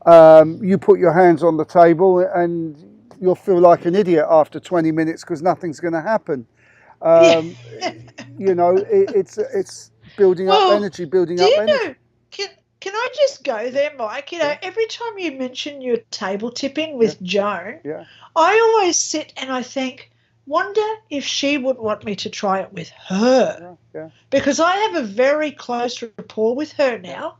You put your hands on the table and you'll feel like an idiot after 20 minutes because nothing's going to happen. You know, it's building up energy, building up energy. Know, can I just go there, Mike? You know, every time you mention your table tipping with Joan, I always sit and I think, wonder if she would want me to try it with her. Because I have a very close rapport with her now.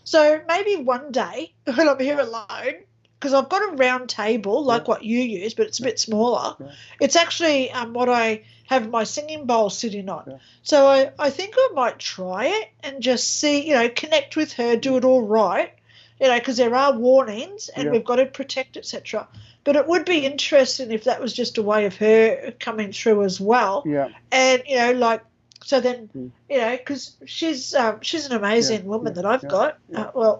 So maybe one day when I'm here alone, because I've got a round table like what you use, but it's a bit smaller. It's actually what I have my singing bowl sitting on. So I think I might try it and just see, you know, connect with her, do it all right, you know, because there are warnings and we've got to protect, etc. But it would be interesting if that was just a way of her coming through as well. And, you know, like, so then, you know, because she's an amazing woman that I've got,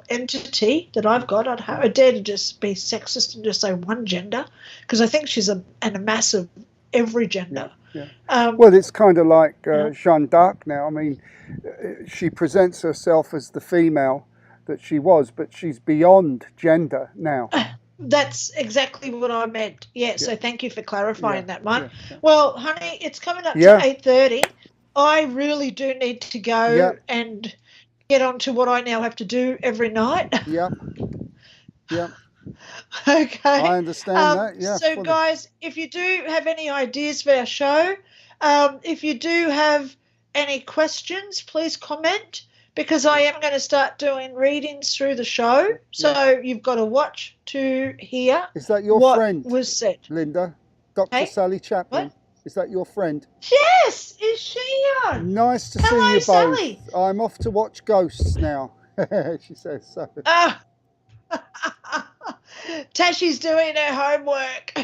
entity that I've got. I dare to just be sexist and just say one gender, because I think she's a massive every gender. Well, it's kind of like Jeanne d'Arc now. I mean, she presents herself as the female that she was, but she's beyond gender now. That's exactly what I meant. So thank you for clarifying that, Mike. Well, honey, it's coming up to 8:30. I really do need to go and get on to what I now have to do every night. Okay. I understand that, So, guys, if you do have any ideas for our show, if you do have any questions, please comment, because I am going to start doing readings through the show. So you've got to watch to hear. Is that your friend? What was said? Linda? Dr. Sally Chaplin? What? Is that your friend? Yes, is she on? Nice to Hello, see you both. Sally. I'm off to watch Ghosts now. She says so. Tashi's doing her homework.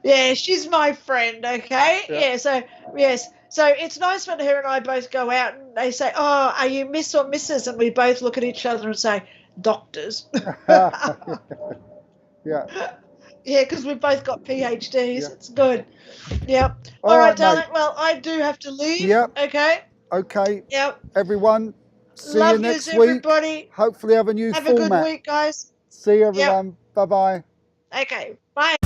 Yeah, she's my friend, okay? So it's nice when her and I both go out and they say, oh, are you Miss or Mrs.? And we both look at each other and say, doctors. Yeah, because we've both got PhDs. It's good. All right, darling. Mate. Well, I do have to leave. Okay. Everyone, see Love you next yous, week. Everybody. Hopefully have a new format. Have a good week, guys. See you, everyone. Bye-bye. Okay. Bye.